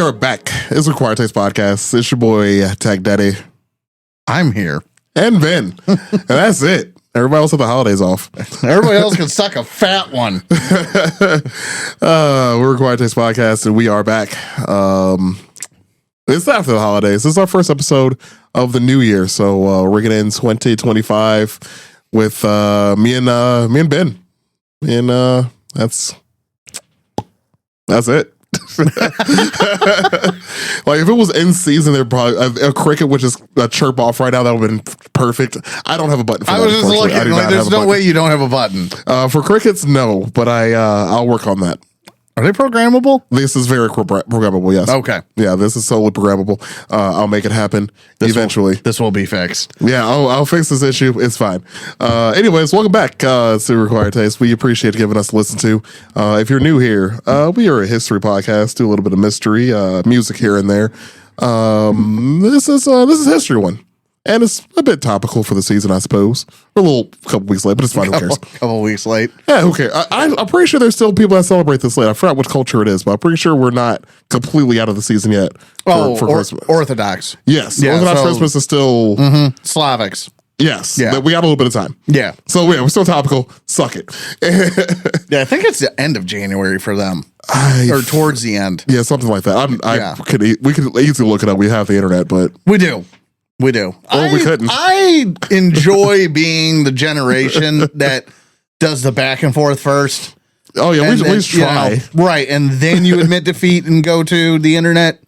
are back. It's a Required Taste Podcast. It's your boy, Tag Daddy. I'm here. And Ben. And that's it. Everybody else had the holidays off. Everybody else can suck a fat one. We're Required Taste Podcast, and we are back. It's after the holidays. This is our first episode of the new year. So we're getting in 2025 with me and Ben. And that's it. Like if it was in season, there'd probably a cricket would just chirp off right now. That would have been perfect. I don't have a button for that. I was just looking. Like, there's no way you don't have a button. For crickets, no, but I'll work on that. Are they programmable? This is very programmable, yes. Okay. Yeah, this is solely programmable. I'll make it happen eventually. This will be fixed. Yeah, I'll fix this issue. It's fine. Anyways, welcome back to Required Taste. We appreciate giving us a listen to. If you're new here, we are a history podcast, do a little bit of mystery, music here and there. This is history one. And it's a bit topical for the season, I suppose. We're a couple weeks late, but it's fine. Who cares? Couple weeks late. Yeah, who cares? I'm pretty sure there's still people that celebrate this late. I forgot which culture it is, but I'm pretty sure we're not completely out of the season yet for Christmas. Orthodox. Yes. Yeah, Orthodox Christmas is still... Slavics. Yes. Yeah. We got a little bit of time. Yeah. So, yeah, we're still topical. Suck it. Yeah, I think it's the end of January for them. Or towards the end. Yeah, something like that. We could easily look it up. We have the internet, but... We do. We do. Or we couldn't. I enjoy being the generation that does the back and forth first. Oh, yeah, we just try. Right, and then you admit defeat and go to the internet.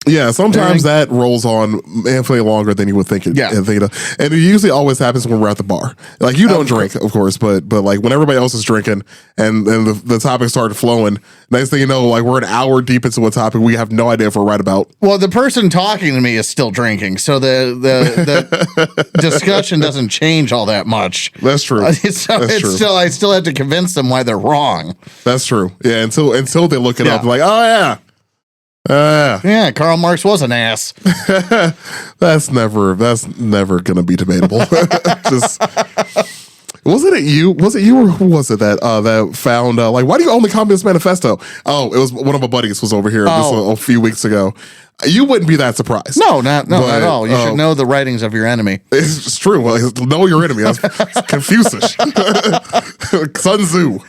Yeah, sometimes that rolls on infinitely longer than you would think it. Yeah. And it usually always happens when we're at the bar. Like, you don't drink, of course, but like when everybody else is drinking and the topic started flowing, next thing you know, like we're an hour deep into a topic we have no idea if we're right about. Well, the person talking to me is still drinking, so the discussion doesn't change all that much. That's true. I still have to convince them why they're wrong. That's true. Yeah, until they look it up, like, oh yeah. Yeah, Karl Marx was an ass. That's never gonna be debatable. Was it you or who was it that found like, why do you own the Communist Manifesto? Oh, it was one of my buddies was over here a few weeks ago. You wouldn't be that surprised. No, not at all. You should know the writings of your enemy. It's true. Well, know your enemy. That's Confucius. Sun Tzu.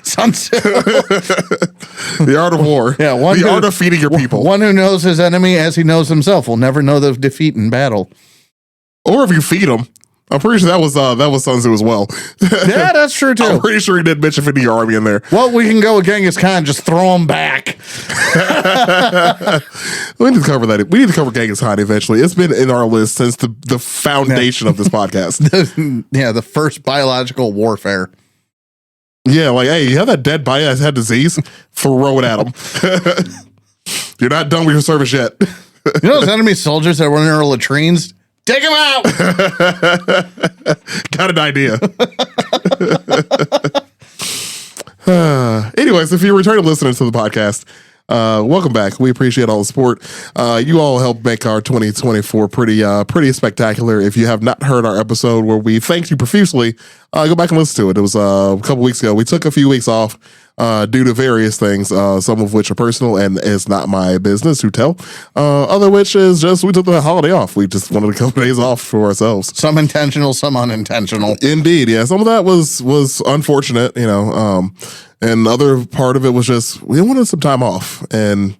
The art of war. Yeah, the art of feeding your people. One who knows his enemy as he knows himself will never know the defeat in battle. Or if you feed him. I'm pretty sure that was Sun Tzu as well. Yeah, that's true too. I'm pretty sure he did mention feeding your army in there. Well, we can go with Genghis Khan, just throw him back. We need to cover that. We need to cover Genghis Khan eventually. It's been in our list since the foundation of this podcast. The first biological warfare. Yeah, like, hey, you have that dead body that's had disease? Throw it at him. You're not done with your service yet. You know those enemy soldiers that were in their latrines? Take him out! Got an idea. Anyways, if you're returning listening to the podcast, welcome back. We appreciate all the support. You all helped make our 2024 pretty spectacular. If you have not heard our episode where we thanked you profusely, go back and listen to it. It was a couple weeks ago. We took a few weeks off due to various things, some of which are personal and it's not my business to tell. Other which is just we took the holiday off. We just wanted a couple days off for ourselves. Some intentional, some unintentional. Indeed, yeah. Some of that was unfortunate, and the other part of it was just we wanted some time off, and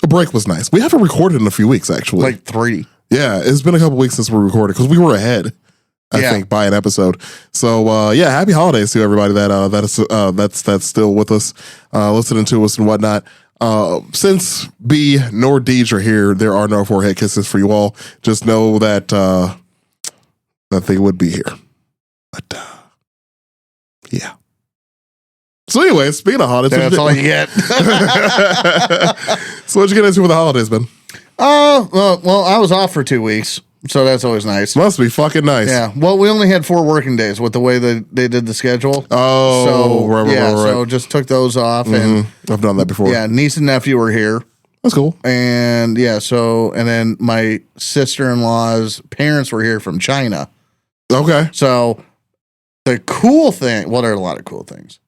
a break was nice. We haven't recorded in a few weeks, actually. Like 3. Yeah, it's been a couple weeks since we recorded because we were ahead. I think by an episode. So happy holidays to everybody that's still with us, listening to us and whatnot. Since B nor Deej are here, there are no forehead kisses for you all. Just know that they would be here. But yeah. So anyway, speaking of holidays, that's all you get. So what'd you get into with the holidays, Ben? Well, I was off for 2 weeks. So that's always nice. Must be fucking nice. Yeah. Well, we only had 4 working days with the way that they did the schedule. Oh, so, right. So just took those off. And I've done that before. Yeah, niece and nephew were here. That's cool. And and then my sister-in-law's parents were here from China. Okay. So the cool thing, well, there are a lot of cool things,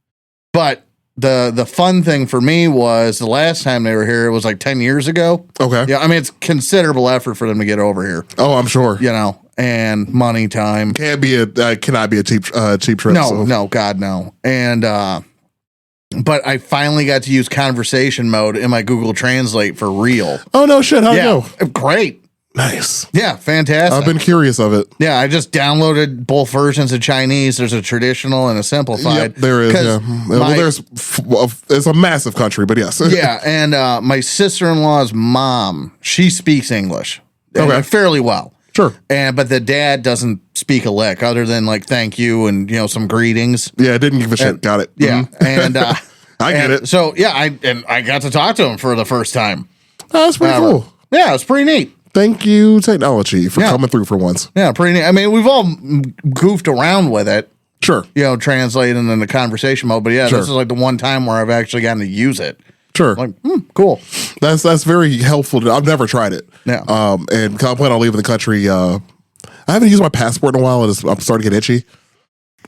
but the fun thing for me was the last time they were here, it was like 10 years ago. Okay. Yeah, I mean, it's considerable effort for them to get over here. Oh, I'm sure. You know, and money, time. Cannot be a cheap trip. No, God, no. And but I finally got to use conversation mode in my Google Translate for real. Oh no, shit! How'd it go? Great. Nice. Yeah, fantastic. I've been curious of it. Yeah, I just downloaded both versions of Chinese. There's a traditional and a simplified. Yep, there is. Yeah. It's a massive country, but yes. Yeah, and my sister-in-law's mom, she speaks English fairly well. Sure. But the dad doesn't speak a lick other than like thank you and some greetings. Yeah, didn't give a shit. Got it. Yeah, and I get it. So yeah, I got to talk to him for the first time. Oh, that's pretty cool. Yeah, it's pretty neat. Thank you, technology, for coming through for once. Yeah, pretty neat. I mean, we've all goofed around with it. Sure. Translating in the conversation mode. But yeah, this is like the one time where I've actually gotten to use it. Sure. Like, cool. That's very helpful. I've never tried it. Yeah. And I plan on leaving the country. I haven't used my passport in a while. I'm starting to get itchy.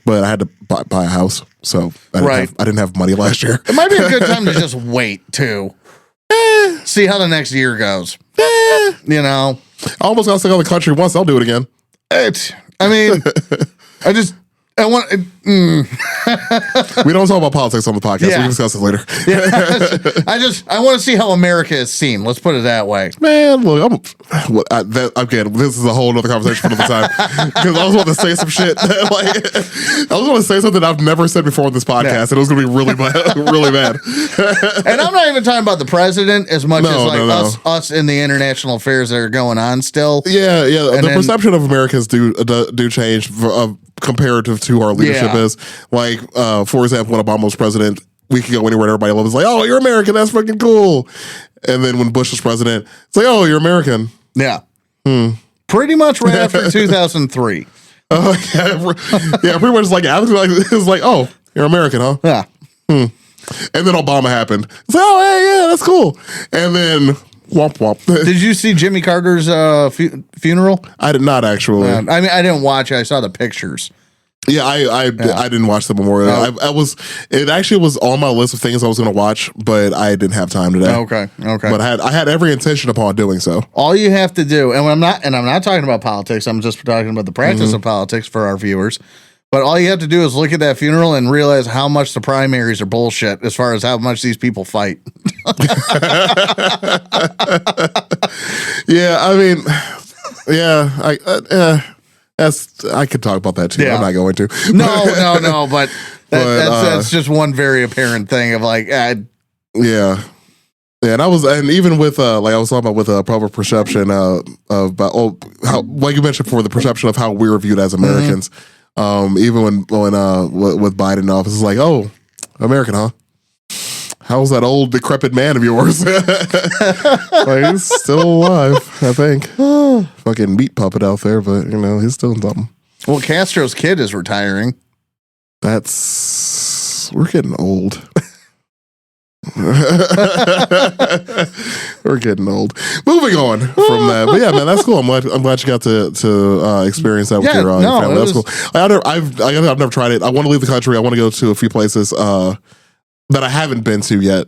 But I had to buy a house, so I didn't have money last year. It might be a good time to just wait too. See how the next year goes. I almost got stuck on the country once. I'll do it again. I want. We don't talk about politics on the podcast. We can discuss it later. I want to see how America is seen. Let's put it that way. Man, look, again, this is a whole other conversation for another time. Because I was going to say some shit. I was going to say something I've never said before on this podcast, and it was going to be really bad. Really bad. And I'm not even talking about the president as much as us in the international affairs that are going on still. Yeah. The perception of Americans do change comparative to our leadership is like, for example, when Obama was president, we could go anywhere and everybody loves like, oh, you're American, that's fucking cool. And then when Bush was president, it's like, oh, you're American. Yeah. Pretty much right after 2003. Yeah, pretty much like after it's like, oh, you're American, huh? Yeah. And then Obama happened. It's like, oh, hey, yeah, that's cool. And then womp womp. Did you see Jimmy Carter's funeral? I did not actually. I mean, I didn't watch it. I saw the pictures. Yeah, I didn't watch the memorial. It actually was on my list of things I was going to watch, but I didn't have time today. Okay. But I had every intention upon doing so. All you have to do, and I'm not talking about politics. I'm just talking about the practice of politics for our viewers. But all you have to do is look at that funeral and realize how much the primaries are bullshit as far as how much these people fight. Yeah, I mean, I could talk about that too. Yeah. I'm not going to. No, but that's just one very apparent thing of like, yeah. Yeah, and even with like I was talking about with public perception about how, like you mentioned before, the perception of how we're viewed as Americans. Even when with Biden in office, it's like, oh, American, huh? How's that old decrepit man of yours? Like, he's still alive, I think. Fucking meat puppet out there, but he's still in something. Well, Castro's kid is retiring. We're getting old. We're getting old. Moving on from that, but yeah, man, that's cool. I'm glad you got to experience that with your family. That's cool. I've never tried it. I want to leave the country. I want to go to a few places that I haven't been to yet,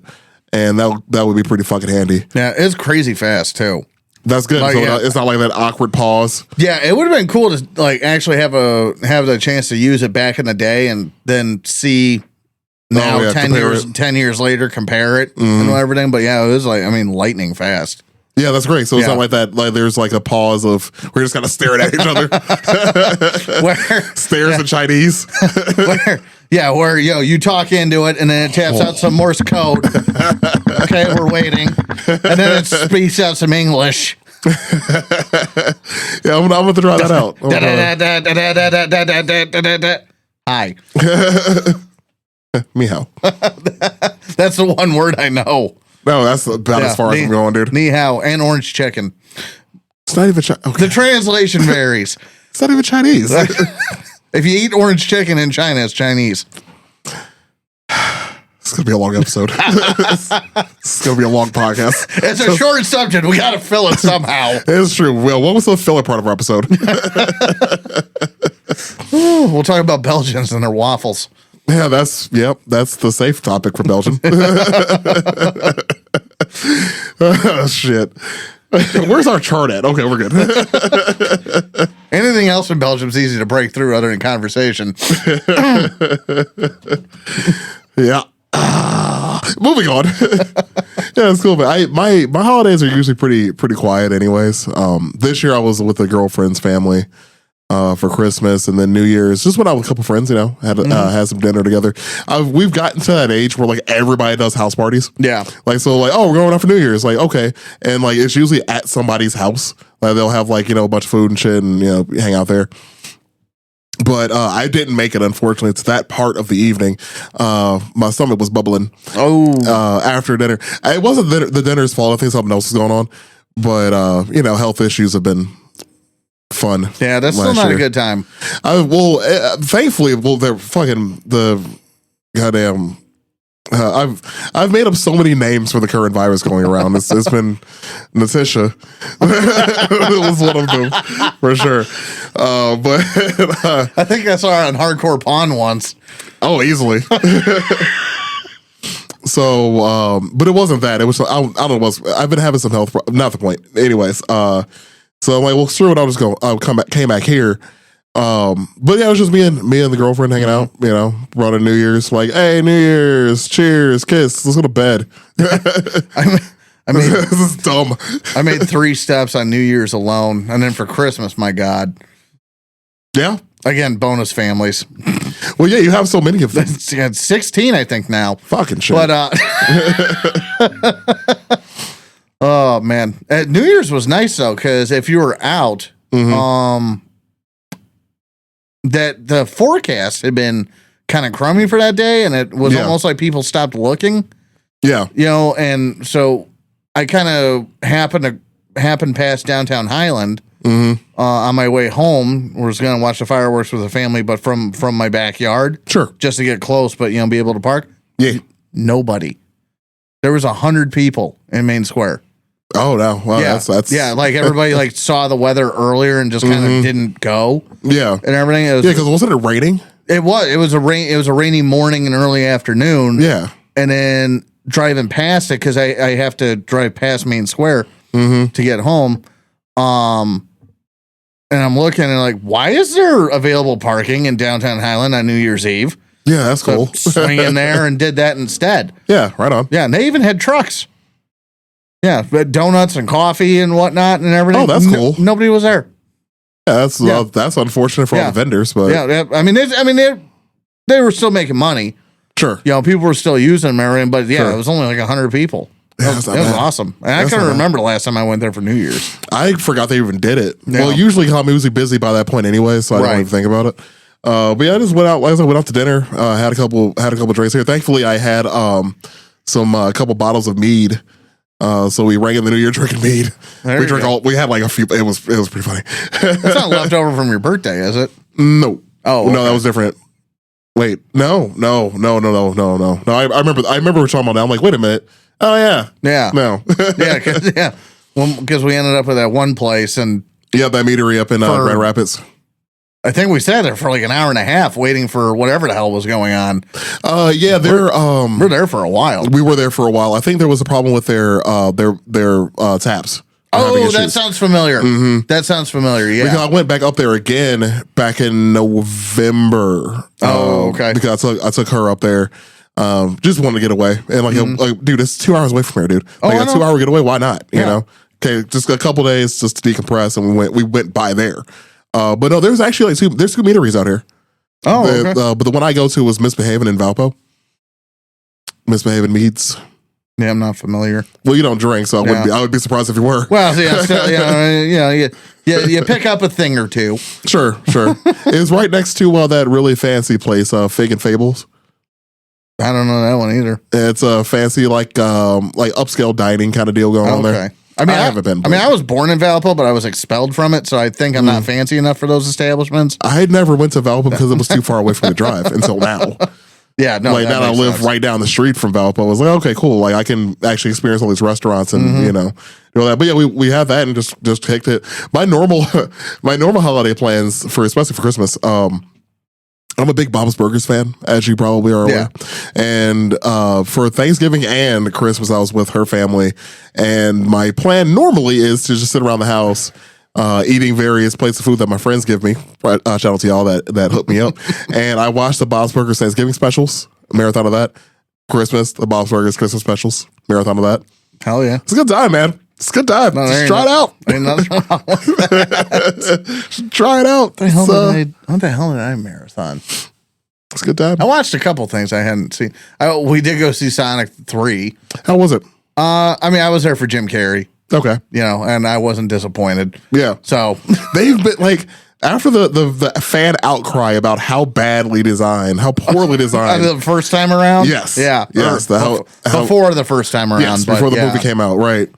and that would be pretty fucking handy. Yeah, it's crazy fast too. That's good. It's not like that awkward pause. Yeah, it would have been cool to like actually have the chance to use it back in the day, and then see. Now, 10 years later, compare it and everything. But yeah, it was like, lightning fast. Yeah, that's great. So it's not like that. Like there's like a pause of we're just kind of staring at each other. Stares in Chinese. where you talk into it and then it taps out some Morse code. Okay, we're waiting, and then it speaks out some English. Yeah, I'm gonna try that out. Hi. Meow. That's the one word I know. No, that's about as far as I'm going, dude. Ni hao and orange chicken. It's not even Chinese. Okay. The translation varies. It's not even Chinese. If you eat orange chicken in China, it's Chinese. It's going to be a long episode. It's going to be a long podcast. It's a short subject. We got to fill it somehow. It's true. Well, what was the filler part of our episode? We'll talk about Belgians and their waffles. Yeah, that's the safe topic for Belgium. Oh, shit. Where's our chart at? Okay, we're good. Anything else in Belgium's easy to break through other than conversation. Yeah. Moving on. Yeah, it's cool. But my holidays are usually pretty quiet, anyways. This year I was with a girlfriend's family for Christmas, and then New Year's just went out with a couple friends. Had some dinner together. We've gotten to that age where like everybody does house parties. Yeah, like so like we're going out for New Year's. Like okay, and like it's usually at somebody's house. Like they'll have like a bunch of food and shit, and hang out there. But I didn't make it, unfortunately. It's that part of the evening. My stomach was bubbling. After dinner. It wasn't the dinner's fault. I think something else is going on. But, health issues have been fun. Yeah, that's still not a good time. Thankfully, they're fucking the goddamn... I've made up so many names for the current virus going around. It's been Natisha. It was one of them for sure. But I think I saw her on Hardcore Pawn once. Oh, easily. So, but it wasn't that. It was I don't know. It was I've been having some health. Not the point. Anyways, so I'm like, well, screw it. I'll just go. Came back here. But yeah, it was just me and the girlfriend hanging out, running New Year's, like, hey, New Year's, cheers, kiss, let's go to bed. I mean, this is dumb. I made 3 steps on New Year's alone, and then for Christmas, my God. Yeah. Again, bonus families. Well, yeah, you have so many of them. 16, I think now. Fucking shit. But oh man, New Year's was nice though, because if you were out, that the forecast had been kind of crummy for that day, and it was almost like people stopped looking. Yeah. And so I kind of happened past downtown Highland on my way home. I was going to watch the fireworks with the family, but from my backyard. Sure. Just to get close, but, be able to park. Yeah. Nobody. There was 100 people in Main Square. Oh no! Wow, yeah, that's like everybody like saw the weather earlier and just kind of didn't go. Yeah, and everything. Because wasn't it raining? It was. It was a rainy morning and early afternoon. Yeah, and then driving past it because I have to drive past Main Square to get home. And I'm looking and like, why is there available parking in downtown Highland on New Year's Eve? Yeah, that's cool. Swing in there and did that instead. Yeah, right on. Yeah, and they even had trucks. Yeah, but donuts and coffee and whatnot and everything. Oh, that's cool. Nobody was there. Yeah, that's unfortunate for all the vendors, but I mean, they were still making money. Sure, people were still using them and everything, but it was only like 100 people. It was awesome. And I couldn't remember the last time I went there for New Year's. I forgot they even did it. Yeah. Well, usually I'm usually busy by that point anyway, so I don't even think about it. But yeah, I just went out. Like I said, went out to dinner. Had a couple drinks here. Thankfully, I had a couple bottles of mead. So we rang in the New Year drinking mead. We drank we had like a few. It was pretty funny. That's not leftover from your birthday, is it? No. Oh, no, that was different. Wait, no. I remember we were talking about that. I'm like, wait a minute. Oh yeah. Yeah. No. Yeah. Well, because we ended up with that one place and that meadery up in Grand Rapids. I think we sat there for like an hour and a half waiting for whatever the hell was going on. Yeah, we're there for a while. We were there for a while. I think there was a problem with their taps. Oh, that sounds familiar. Mm-hmm. That sounds familiar. Yeah, because I went back up there again back in November. Oh, okay. Because I took her up there. Just wanted to get away, and like, dude, it's 2 hours away from here, dude. Like a 2 hour getaway. Why not? You know? Okay, just a couple days just to decompress, and we went by there. But no, there's actually like there's 2 meaderies out here. Oh, okay. But the one I go to was Misbehaving in Valpo. Misbehaving Meads. Yeah, I'm not familiar. Well, you don't drink, so I would be surprised if you were. Well, yeah, still, you pick up a thing or two. Sure. It's right next to that really fancy place, Fig and Fables. I don't know that one either. It's a fancy like upscale dining kind of deal going on there. I mean, I haven't been. I was born in Valpo, but I was expelled from it, so I think I'm not fancy enough for those establishments. I had never went to Valpo because it was too far away from the drive until now. Yeah, no. Like now I live right down the street from Valpo. I was like, okay, cool. Like I can actually experience all these restaurants and do all that. But yeah, we have that and just kicked it. My normal holiday plans especially for Christmas. I'm a big Bob's Burgers fan, as you probably are aware. And for Thanksgiving and Christmas, I was with her family. And my plan normally is to just sit around the house eating various plates of food that my friends give me. Shout out to y'all that hooked me up. And I watched the Bob's Burgers Thanksgiving specials, marathon of that. Christmas, the Bob's Burgers Christmas specials, marathon of that. Hell yeah. It's a good time, man. It's a good time. No, just try it out. Ain't nothing wrong with that. Try it out. What the hell did I marathon? It's a good time. I watched a couple things I hadn't seen. We did go see Sonic 3. How was it? I mean, I was there for Jim Carrey. Okay. And I wasn't disappointed. Yeah. So they've been like, after the fan outcry about how badly designed, how poorly designed. The first time around? Yes. Yeah. Yes. Before the first time around. Yes, before the movie came out. Right.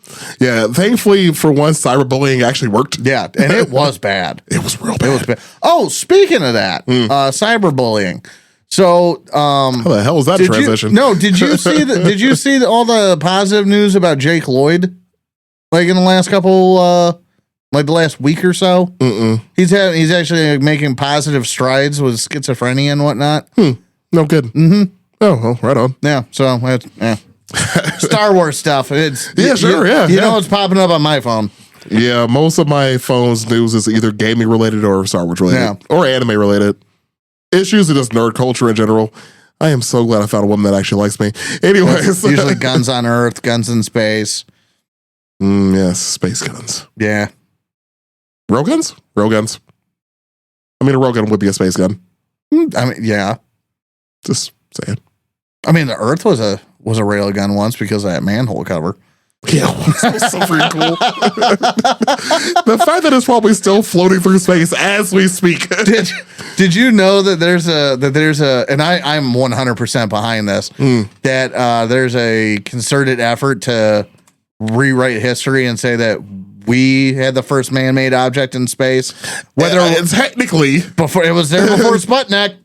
Yeah. Thankfully, for once, cyberbullying actually worked. Yeah. And it was bad. It was real bad. It was bad. Oh, speaking of that, cyberbullying. So, how the hell was that transition? Did you see all the positive news about Jake Lloyd? Like in the last couple, like the last week or so? Mm-mm. He's actually making positive strides with schizophrenia and whatnot. No good. Mm-hmm. Oh, well, right on. Yeah. So, Star Wars stuff. It's You know what's popping up on my phone. Yeah, most of my phone's news is either gaming related or Star Wars related or anime related. It's usually just nerd culture in general. I am so glad I found a woman that actually likes me. Anyways. Usually guns on Earth, guns in space. Yes, space guns. Yeah. Railguns? Railguns. I mean, a railgun would be a space gun. I mean, yeah. Just saying. I mean, the Earth was a railgun once because of that manhole cover. Yeah, that's so freaking cool. The fact that it's probably still floating through space as we speak. Did you know that there's a and I'm 100% behind this, that there's a concerted effort to rewrite history and say that we had the first man-made object in space. Whether technically before it was there before Sputnik.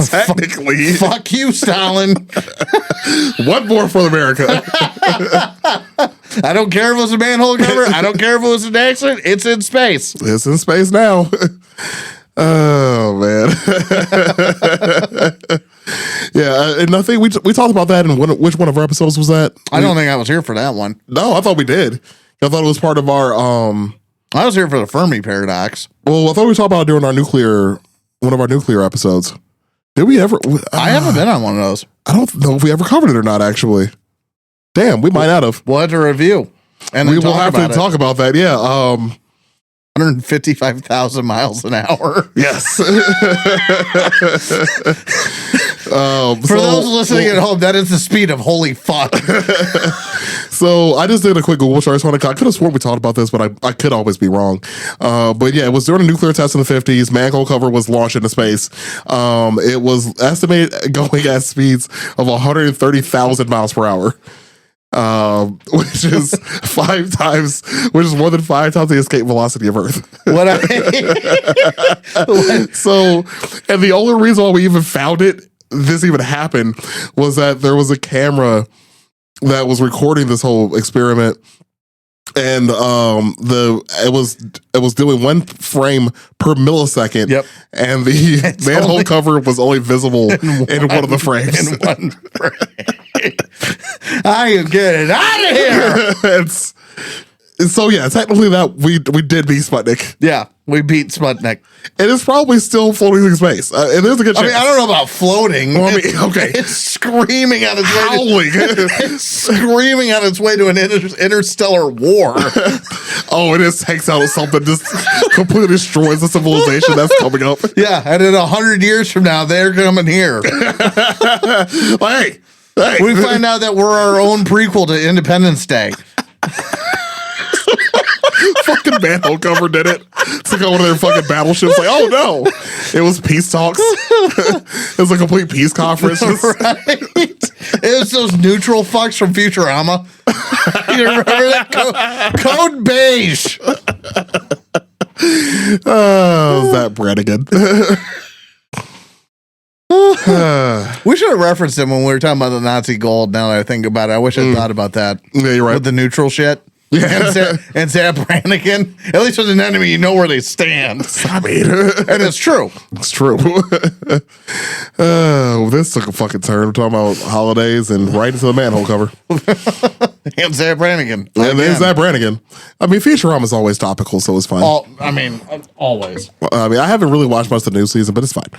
Technically. Fuck you, Stalin. One more for America. I don't care if it was a manhole cover. I don't care if it was an accident. It's in space. It's in space now. Oh, man. Yeah, and I think we talked about that in which one of our episodes was that? I don't think I was here for that one. No, I thought we did. I thought it was part of our... I was here for the Fermi paradox. Well, I thought we talked about it during one of our nuclear episodes. Did we ever? I haven't been on one of those. I don't know if we ever covered it or not, actually. Damn, we might not have. We'll have to review. And we will have to talk about that, yeah. 155,000 miles an hour. Yes. For those listening at home, that is the speed of holy fuck. So I just did a quick Google search. I could have sworn we talked about this, but I could always be wrong. But yeah, it was during a nuclear test in the 50s. Manhole cover was launched into space. It was estimated going at speeds of 130,000 miles per hour. Which is more than 5 times the escape velocity of Earth. So, and the only reason why we even found this even happened was that there was a camera that was recording this whole experiment, and it was doing 1 frame per millisecond. Yep. And the manhole cover was only visible in one of the frames. In one frame. I am getting out of here. So yeah, technically that we did beat Sputnik. Yeah, we beat Sputnik. And it's probably still floating through space. And there's a good chance. I mean, I don't know about floating. Well, okay. It's screaming on its way. It's screaming on its way to an interstellar war. Oh, it just takes out something, just completely destroys the civilization that's coming up. Yeah, and in 100 years from now, they're coming here. Hey. We find out that we're our own prequel to Independence Day. Fucking manhole cover did it. It's like one of their fucking battleships. Like, oh no, it was peace talks. It was a complete peace conference. Right? It was those neutral fucks from Futurama. You remember that? Code beige. Oh, is that Brannigan? We should have referenced him when we were talking about the Nazi gold. Now that I think about it, I wish I thought about that. Yeah, you're right. With the neutral shit. and Zap Brannigan. At least with an enemy, you know where they stand. I mean, and it's true. It's true. This took a fucking turn. We're talking about holidays and right into the manhole cover. And Zap Brannigan. And then Zap Brannigan. I mean, Futurama's always topical, so it's fine. Always. I mean, I haven't really watched much of the new season, but it's fine.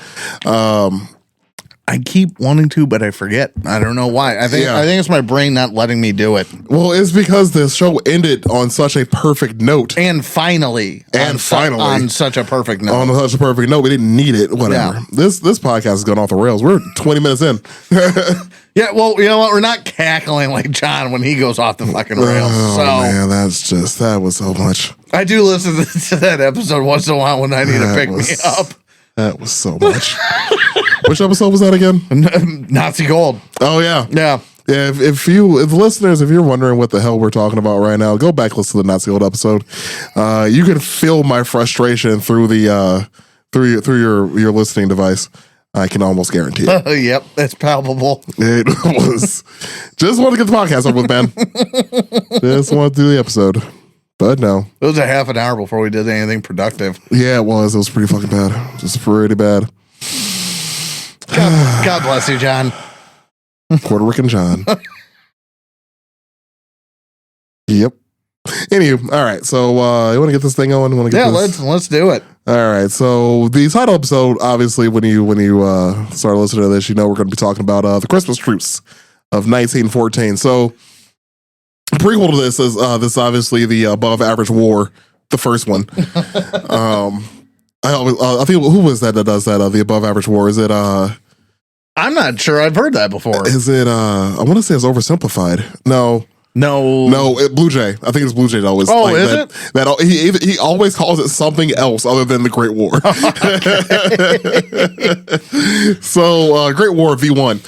I keep wanting to, but I forget. I don't know why. I think it's my brain not letting me do it. Well, it's because the show ended on such a perfect note. And finally. On such a perfect note. On such a perfect note. We didn't need it. Whatever. Yeah. This podcast is going off the rails. We're 20 minutes in. Yeah, well, you know what? We're not cackling like John when he goes off the fucking rails. Oh, man, that was so much. I do listen to that episode once in a while when I need to pick me up. That was so much. Which episode was that again? Nazi Gold. Oh, yeah. Yeah. Yeah, if listeners, if you're wondering what the hell we're talking about right now, go back, listen to the Nazi Gold episode. You can feel my frustration through the through your listening device. I can almost guarantee it. Yep, that's palpable. It was. Just want to get the podcast over with, man. Just want to do the episode. But no. It was a half an hour before we did anything productive. Yeah, it was. It was pretty fucking bad. Just pretty bad. God bless you, John. Puerto Rican John. Yep. Anywho, all right. So you want to get this thing going? Let's do it. All right. So the title episode, obviously, when you start listening to this, you know we're going to be talking about the Christmas Truce of 1914. So prequel to this is this obviously the above average war, the first one. I think who was that does that? The above average war. Is it? I'm not sure. I've heard that before. Is it? I want to say it's oversimplified. No. Blue Jay. I think it's Blue Jay that always. Oh, like, is it? That he always calls it something else other than the Great War. So, Great War V1.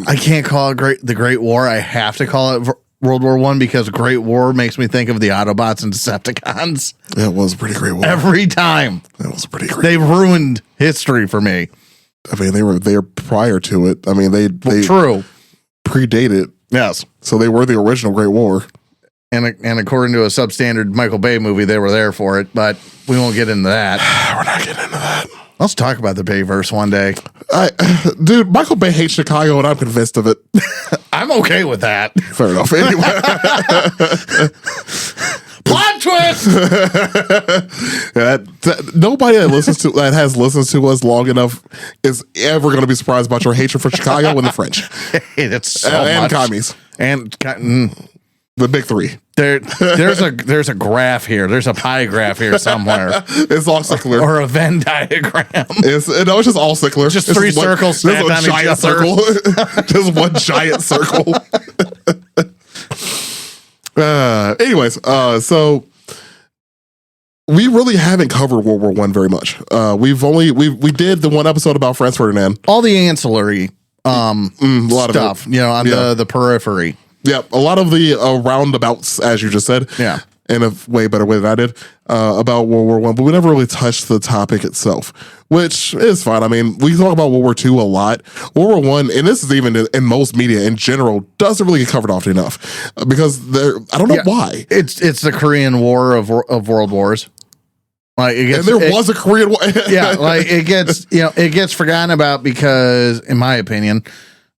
I can't call it the Great War. I have to call it World War I because Great War makes me think of the Autobots and Decepticons. It was a pretty great war. Every time. It was a pretty great. They ruined history for me. I mean, they were there prior to it. I mean, they true predate it. Yes. So they were the original Great War. And according to a substandard Michael Bay movie, they were there for it, but we won't get into that. We're not getting into that. Let's talk about the Bayverse one day. Dude, Michael Bay hates Chicago, and I'm convinced of it. I'm okay with that. Fair enough. Anyway. Plot twist! Nobody that has listened to us long enough is ever going to be surprised about your hatred for Chicago and the French. It's so and much. commies. And the big three. There's a graph here. There's a pie graph here somewhere. It's all circular. Or a Venn diagram. It's just all circular. Just three circles stacked on each other. Circle. Just one giant circle. Anyways, so we really haven't covered World War I very much. We did the one episode about Franz Ferdinand. All the ancillary a lot stuff, of it. on the periphery. Yeah, a lot of the roundabouts, as you just said. Yeah. In a way better way than I did, about World War I, but we never really touched the topic itself, which is fine. I mean, we talk about World War II a lot. World War I, and this is even in most media in general, doesn't really get covered often enough because I don't know why. It's the Korean War of world wars. Like was a Korean War. Yeah, like it gets forgotten about because, in my opinion,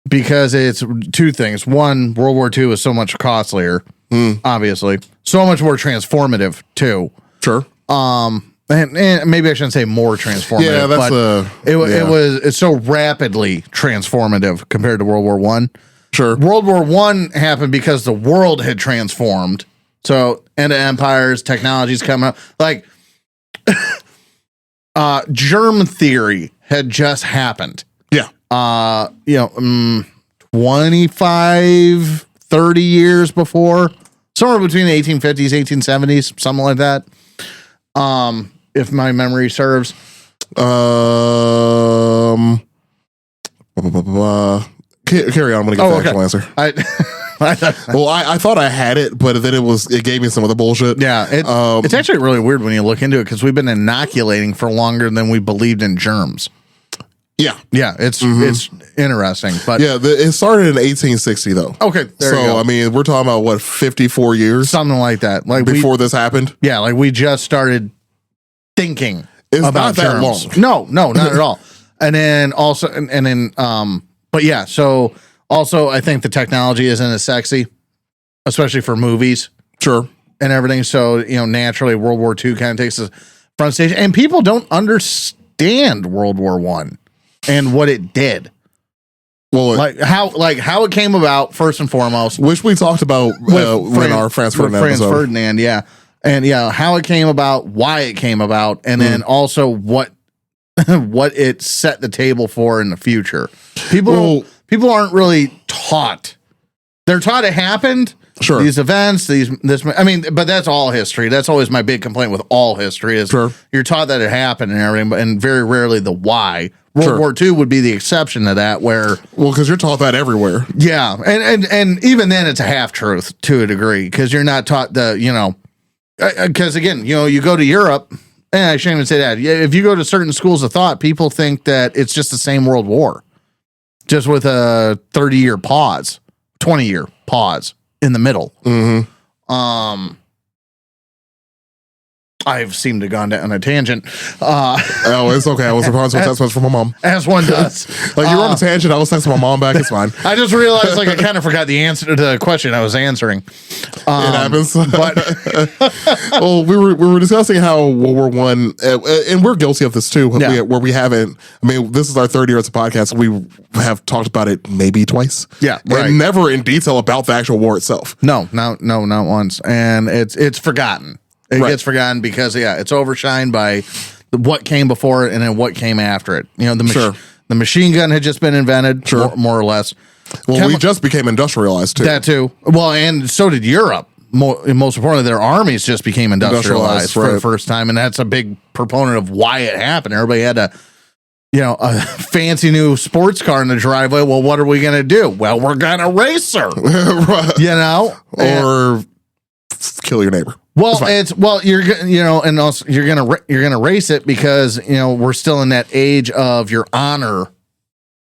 because it's two things. One, World War II is so much costlier. Obviously, so much more transformative too. Sure. And maybe I shouldn't say more transformative. Yeah, that's it's so rapidly transformative compared to World War I. Sure. World War I happened because the world had transformed. So end of empires, technologies come up. Like germ theory had just happened. Yeah. 25, 30 years before, somewhere between the 1850s, 1870s, something like that. If my memory serves. Carry on. I'm going to get the actual answer. I thought I had it, but then it gave me some other bullshit. Yeah. It's actually really weird when you look into it because we've been inoculating for longer than we believed in germs. Yeah. Yeah. It's interesting. But yeah, it started in 1860 though. Okay, there you go. I mean, we're talking about what 54 years, something like that. Like before this happened. Yeah, like we just started thinking it's about not that germs. long. No, not at all. And then also, and then, but yeah. So also, I think the technology isn't as sexy, especially for movies. Sure. And everything. So, naturally World War II kind of takes the front stage, and people don't understand World War I and what it did. Well, how it came about, first and foremost, which we talked about when our Franz Ferdinand, yeah. And yeah, how it came about, why it came about, and then also what it set the table for in the future. People aren't really taught. They're taught it happened. Sure. These events, but that's all history. That's always my big complaint with all history is you're taught that it happened and everything, and very rarely the why. World War II would be the exception to that, because you're taught that everywhere. Yeah, and even then it's a half truth to a degree because you're not taught because again, you go to Europe, and I shouldn't even say that. If you go to certain schools of thought, people think that it's just the same World War, just with a 30-year pause, 20-year pause in the middle. Mm-hmm. I've seemed to have gone down a tangent. Oh, it's okay. I was surprised with text message from my mom. As one does. Like, you're on a tangent. I was texting my mom back. It's fine. I just realized, I kind of forgot the answer to the question I was answering. It happens. But well, we were discussing how World War One, and we're guilty of this too. Where we haven't. I mean, this is our third year as a podcast. We have talked about it maybe twice. Yeah, right. And never in detail about the actual war itself. No, not once. And it's forgotten. It gets forgotten because it's overshined by what came before it and then what came after it. The machine gun had just been invented, more or less. Well, we just became industrialized too. That too. Well, and so did Europe. Most importantly, their armies just became industrialized for the first time, and that's a big proponent of why it happened. Everybody had a fancy new sports car in the driveway. Well, what are we going to do? Well, we're going to race her. Or kill your neighbor. Well, and also you're gonna race it because we're still in that age of your honor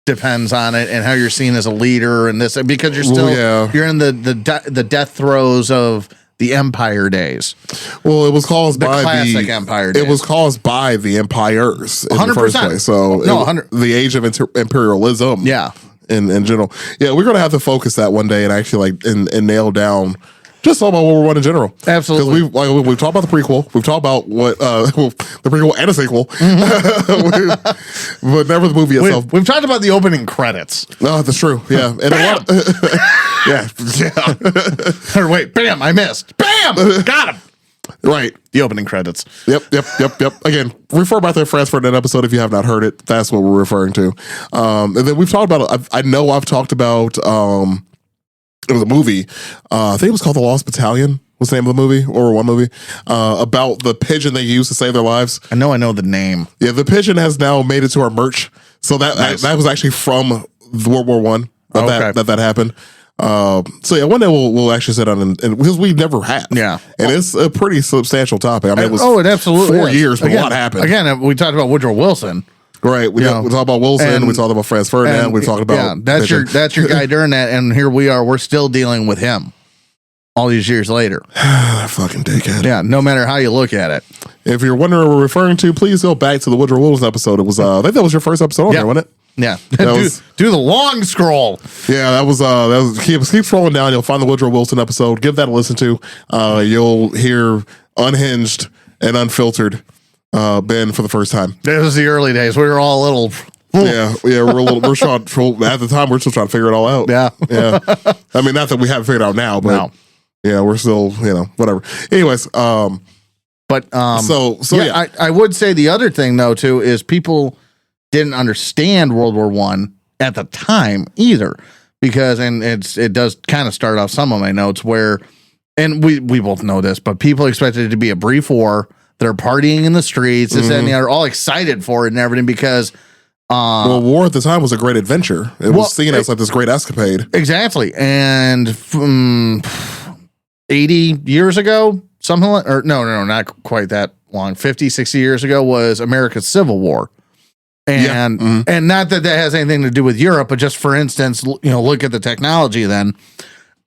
depends on it and how you're seen as a leader and this because you're still you're in the death throes of the Empire days. Well, it was caused by classic Empire days. It was caused by the empires in 100%. The first place. So the age of imperialism. Yeah. In general. Yeah, we're gonna have to focus that one day and actually and nail down. Just talk about World War One in general. Absolutely. Because we've talked about the prequel. We've talked about what the prequel and a sequel. But never the movie itself. We've talked about the opening credits. No, that's true. Yeah. And yeah. Or wait, bam, I missed. Bam! Got him. Right. The opening credits. Yep. Again, refer back to the Franz Ferdinand episode if you have not heard it. That's what we're referring to. And then we've talked about I know I've talked about it was a movie. I think it was called The Lost Battalion. Was the name of the movie or one movie about the pigeon they used to save their lives? I know the name. Yeah, the pigeon has now made it to our merch. So that was actually from World War One that happened. So yeah, one day we'll actually sit down and because we never have. Yeah, and it's a pretty substantial topic. I mean, it absolutely 4 years, but a lot happened. Again, we talked about Woodrow Wilson. Right, we talked about Wilson. We talked about Franz Ferdinand. We talked about that's your guy during that, and here we are. We're still dealing with him all these years later. That fucking dickhead. Yeah, no matter how you look at it. If you're wondering what we're referring to, please go back to the Woodrow Wilson episode. It was I think that was your first episode on there, wasn't it? Yeah, do the long scroll. Yeah, that was keep scrolling down. You'll find the Woodrow Wilson episode. Give that a listen to. You'll hear unhinged and unfiltered Ben for the first time. This was the early days. We were all a little. Yeah, we're trying. At the time, we're still trying to figure it all out. Yeah. I mean, not that we haven't figured it out now, but yeah, we're still whatever. Anyways, I would say the other thing though too is people didn't understand World War One at the time either because it does kind of start off some of my notes where, and we both know this, but people expected it to be a brief war. They're partying in the streets, and the other, all excited for it and everything because. War at the time was a great adventure. It was seen as like this great escapade. Exactly. And 80 years ago, something like, or no, not quite that long. 50, 60 years ago was America's Civil War. And and not that has anything to do with Europe, but just for instance, look at the technology then.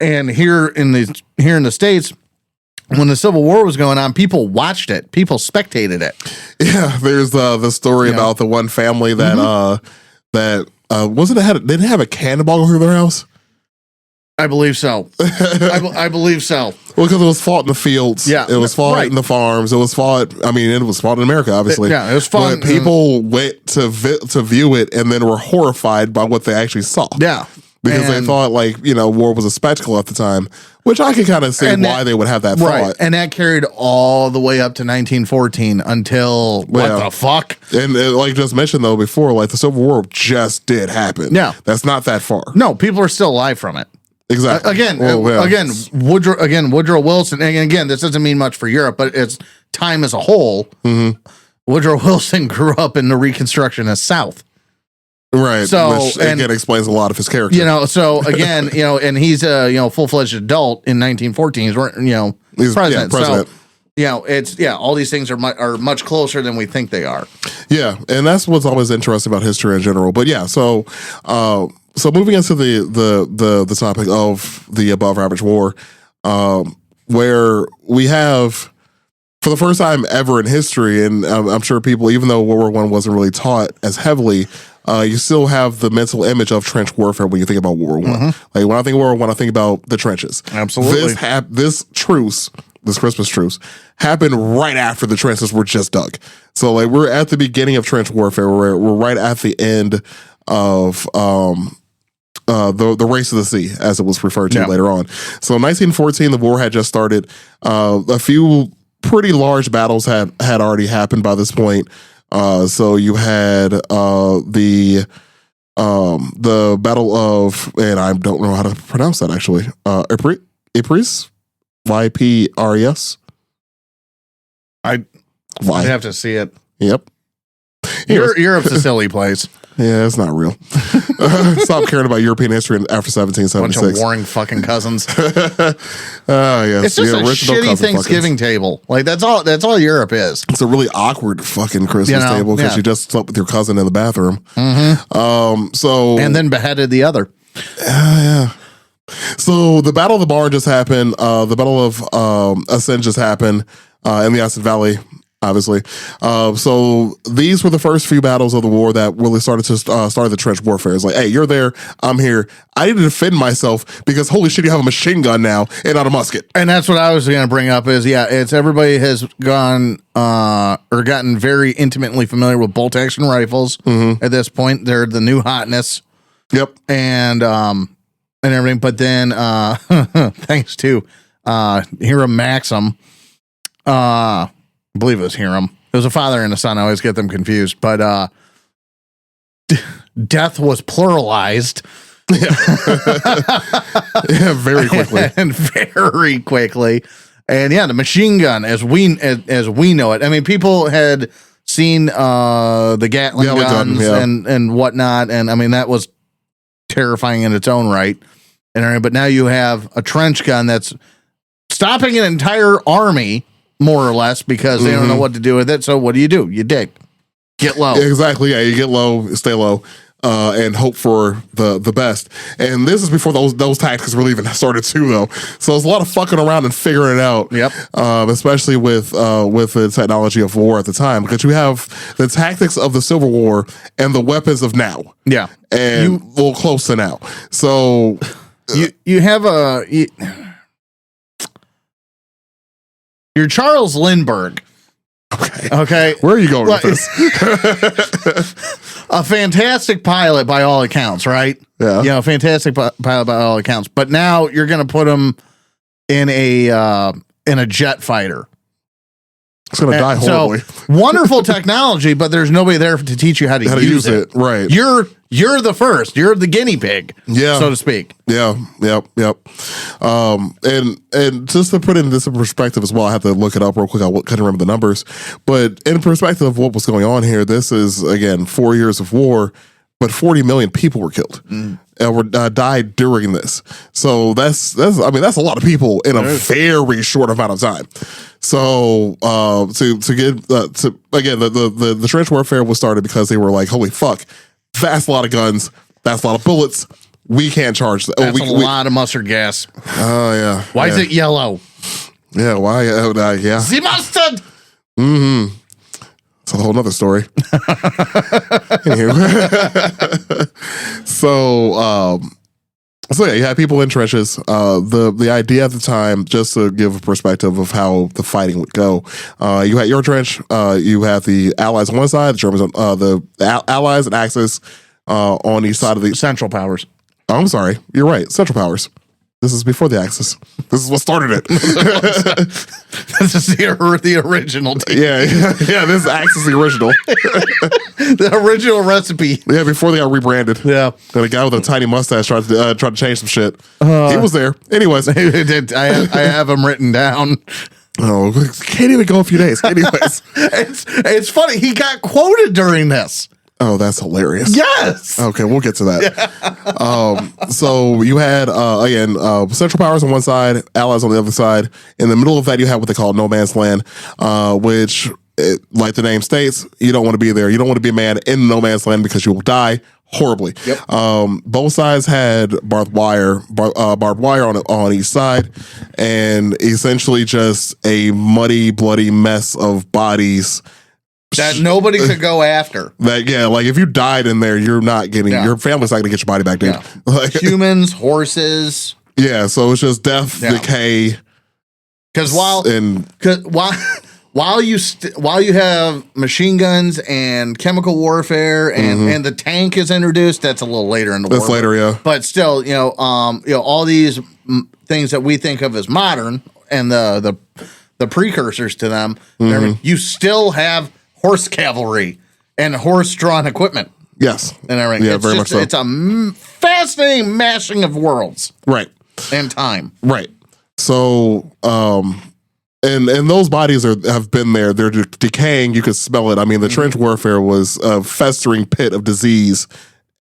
And here in the States, when the Civil War was going on, people watched it. People spectated it. Yeah, there's the story about the one family that they didn't have a cannonball go through their house. I believe so. I believe so. Well, because it was fought in the fields. Yeah, it was fought in the farms. It was fought. I mean, it was fought in America, obviously. It was fought. But people went to view it and then were horrified by what they actually saw. Yeah. Because they thought war was a spectacle at the time, which I can kind of see why they would have that thought. And that carried all the way up to 1914 until what the fuck? And like just mentioned though before, like the Civil War just did happen. Yeah, that's not that far. No, people are still alive from it. Exactly. Again, Woodrow Wilson. And again, this doesn't mean much for Europe, but it's time as a whole. Mm-hmm. Woodrow Wilson grew up in the Reconstructionist South. Right. So which again explains a lot of his character. So again, and he's a full-fledged adult in 1914. He's president. So it's all these things are much closer than we think they are. Yeah, and that's what's always interesting about history in general. But yeah, so moving into the topic of the above average war, where we have for the first time ever in history, and I'm sure people, even though World War I wasn't really taught as heavily, you still have the mental image of trench warfare when you think about World War I. Like when I think of World War I think about the trenches. Absolutely. This truce, this Christmas truce, happened right after the trenches were just dug. So like we're at the beginning of trench warfare. We're right at the end of the race of the sea, as it was referred to later on. So in 1914, the war had just started. A few pretty large battles had already happened by this point. So you had the Battle of, and I don't know how to pronounce that actually. Ypres, Ypres. I'd have to see it. Yep. Europe's a silly place. Yeah, it's not real. Stop caring about European history after 1776. Bunch of warring fucking cousins. Yes. It's just a shitty Thanksgiving table. Like that's all Europe is. It's a really awkward fucking Christmas table because you just slept with your cousin in the bathroom. And then beheaded the other. Yeah. So the Battle of the Marne just happened. The Battle of Ascent just happened in the Ascent Valley. Obviously. So these were the first few battles of the war that really started the trench warfare. It's like, hey, you're there, I'm here. I need to defend myself because holy shit, you have a machine gun now and not a musket. And that's what I was going to bring up is, it's everybody has gone or gotten very intimately familiar with bolt action rifles at this point. They're the new hotness. Yep. And everything. But then thanks to Hiram Maxim, I believe it was Hiram. It was a father and a son. I always get them confused. But death was pluralized. Yeah, very quickly. And very quickly. And the machine gun as we know it. I mean, people had seen the Gatling guns and whatnot. And I mean, that was terrifying in its own right. But now you have a trench gun that's stopping an entire army, more or less, because they don't know what to do with it. So what do? You dig. Get low. Exactly. Yeah, you get low, stay low, and hope for the best. And this is before those tactics really even started too, though. So there's a lot of fucking around and figuring it out. Yep. Especially with the technology of war at the time, because you have the tactics of the Civil War and the weapons of now. Yeah. And a little close to now. So you have you're Charles Lindbergh. Okay. Where are you going with this? A fantastic pilot by all accounts, right? Yeah. Fantastic pilot by all accounts. But now you're going to put him in a jet fighter. It's going to die horribly. So, wonderful technology, but there's nobody there to teach you how to use it. Right. You're the first. You're the guinea pig, so to speak. Yeah. Yep. And just to put this in perspective as well, I have to look it up real quick. I couldn't remember the numbers, but in perspective of what was going on here, this is again 4 years of war, but 40 million people were killed. And died during this. So that's a lot of people in a very short amount of time. So to get again the trench warfare was started because they were like, holy fuck, that's a lot of guns, that's a lot of bullets. We can't charge. That's a lot of mustard gas. Oh yeah. Why is it yellow? Yeah. Why? Yeah. The mustard. Mm-hmm. It's a whole nother story. So yeah, you had people in trenches. The idea at the time, just to give a perspective of how the fighting would go, you had your trench, you had the Allies on one side, the Germans on the Allies and Axis on each side of the Central Powers. Oh, I'm sorry, you're right, Central Powers. This is before the Axis. This is what started it. This is the original team. Yeah. This is Axis, the original. The original recipe. Yeah, before they got rebranded. Yeah. And a guy with a tiny mustache tried to change some shit. He was there. Anyways. I have him written down. Oh, can't even go a few days. Anyways. It's funny. He got quoted during this. Oh, that's hilarious. Yes. Okay, we'll get to that. So you had, again, Central Powers on one side, Allies on the other side. In the middle of that, you had what they call no man's land, which, like the name states, you don't want to be there. You don't want to be a man in no man's land because you will die horribly. Yep. Both sides had barbed wire on each side, and essentially just a muddy, bloody mess of bodies that nobody could go after. Like if you died in there, you're not getting your family's not gonna get your body back, dude. Yeah. Like, humans, horses. Yeah, so it's just death, decay. Because while you have machine guns and chemical warfare and the tank is introduced, that's a little later in the war. That's later, yeah. But still, all these things that we think of as modern and the precursors to them, you still have horse cavalry and horse-drawn equipment. Yes. And everything. Yeah, very much so. It's a fascinating mashing of worlds. Right. And time. Right. So, and those bodies have been there. They're decaying. You could smell it. I mean, the trench warfare was a festering pit of disease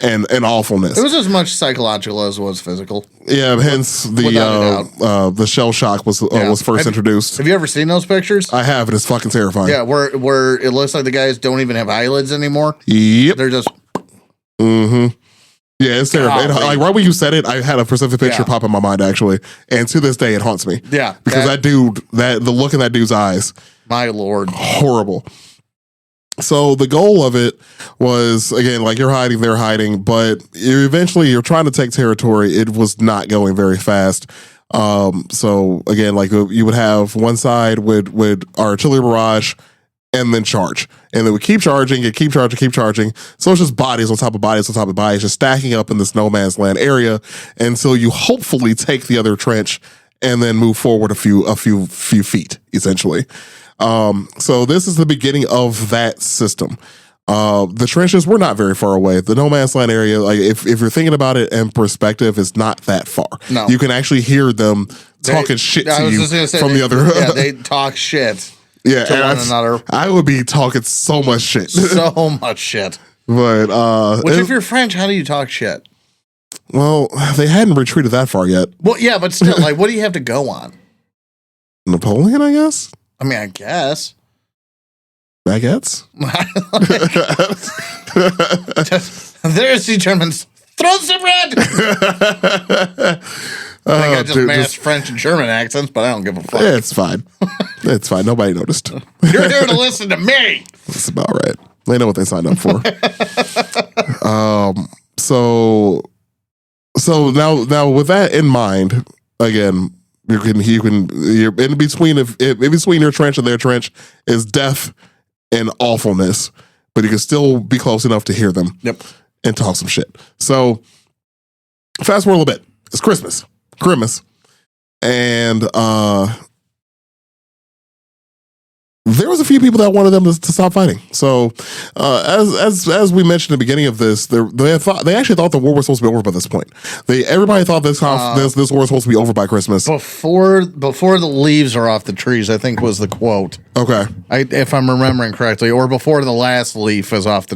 and awfulness. It was as much psychological as it was physical. Yeah, hence the shell shock was first introduced. Have you ever seen those pictures? I have, and it's fucking terrifying. Yeah, where it looks like the guys don't even have eyelids anymore. Yep. They're just Yeah, it's terrifying. Like right when you said it, I had a specific picture pop in my mind actually, and to this day it haunts me. Yeah, because the look in that dude's eyes, my lord, horrible. So the goal of it was, again, like you're hiding, they're hiding, but you're trying to take territory. It was not going very fast. So again, like you would have one side with artillery barrage and then charge. And then we keep charging and keep charging. So it's just bodies on top of bodies on top of bodies, just stacking up in this no man's land area until you hopefully take the other trench and then move forward a few feet, essentially. So this is the beginning of that system. The trenches were not very far away. The no man's land area, like if you're thinking about it in perspective, is not that far. No. You can actually hear them talking shit to you from the other. Yeah, they talk shit. Yeah, to one another. I would be talking so much shit. So much shit. But which, if you're French, how do you talk shit? Well, they hadn't retreated that far yet. Well, yeah, but still, like, what do you have to go on? Napoleon, I guess. I mean, I guess. Baguettes? There's the Germans. Throw some bread! I think I just masked French and German accents, but I don't give a fuck. Yeah, it's fine. It's fine. Nobody noticed. You're here to listen to me. That's about right. They know what they signed up for. So now with that in mind, again, you're in between your trench and their trench is death and awfulness, but you can still be close enough to hear them. Yep. And talk some shit. So fast forward a little bit. It's Christmas. And there was a few people that wanted them to stop fighting. So as we mentioned at the beginning of this, they actually thought the war was supposed to be over by this point. Everybody thought this war was supposed to be over by Christmas. Before the leaves are off the trees, I think was the quote. Okay. If I'm remembering correctly, or before the last leaf is off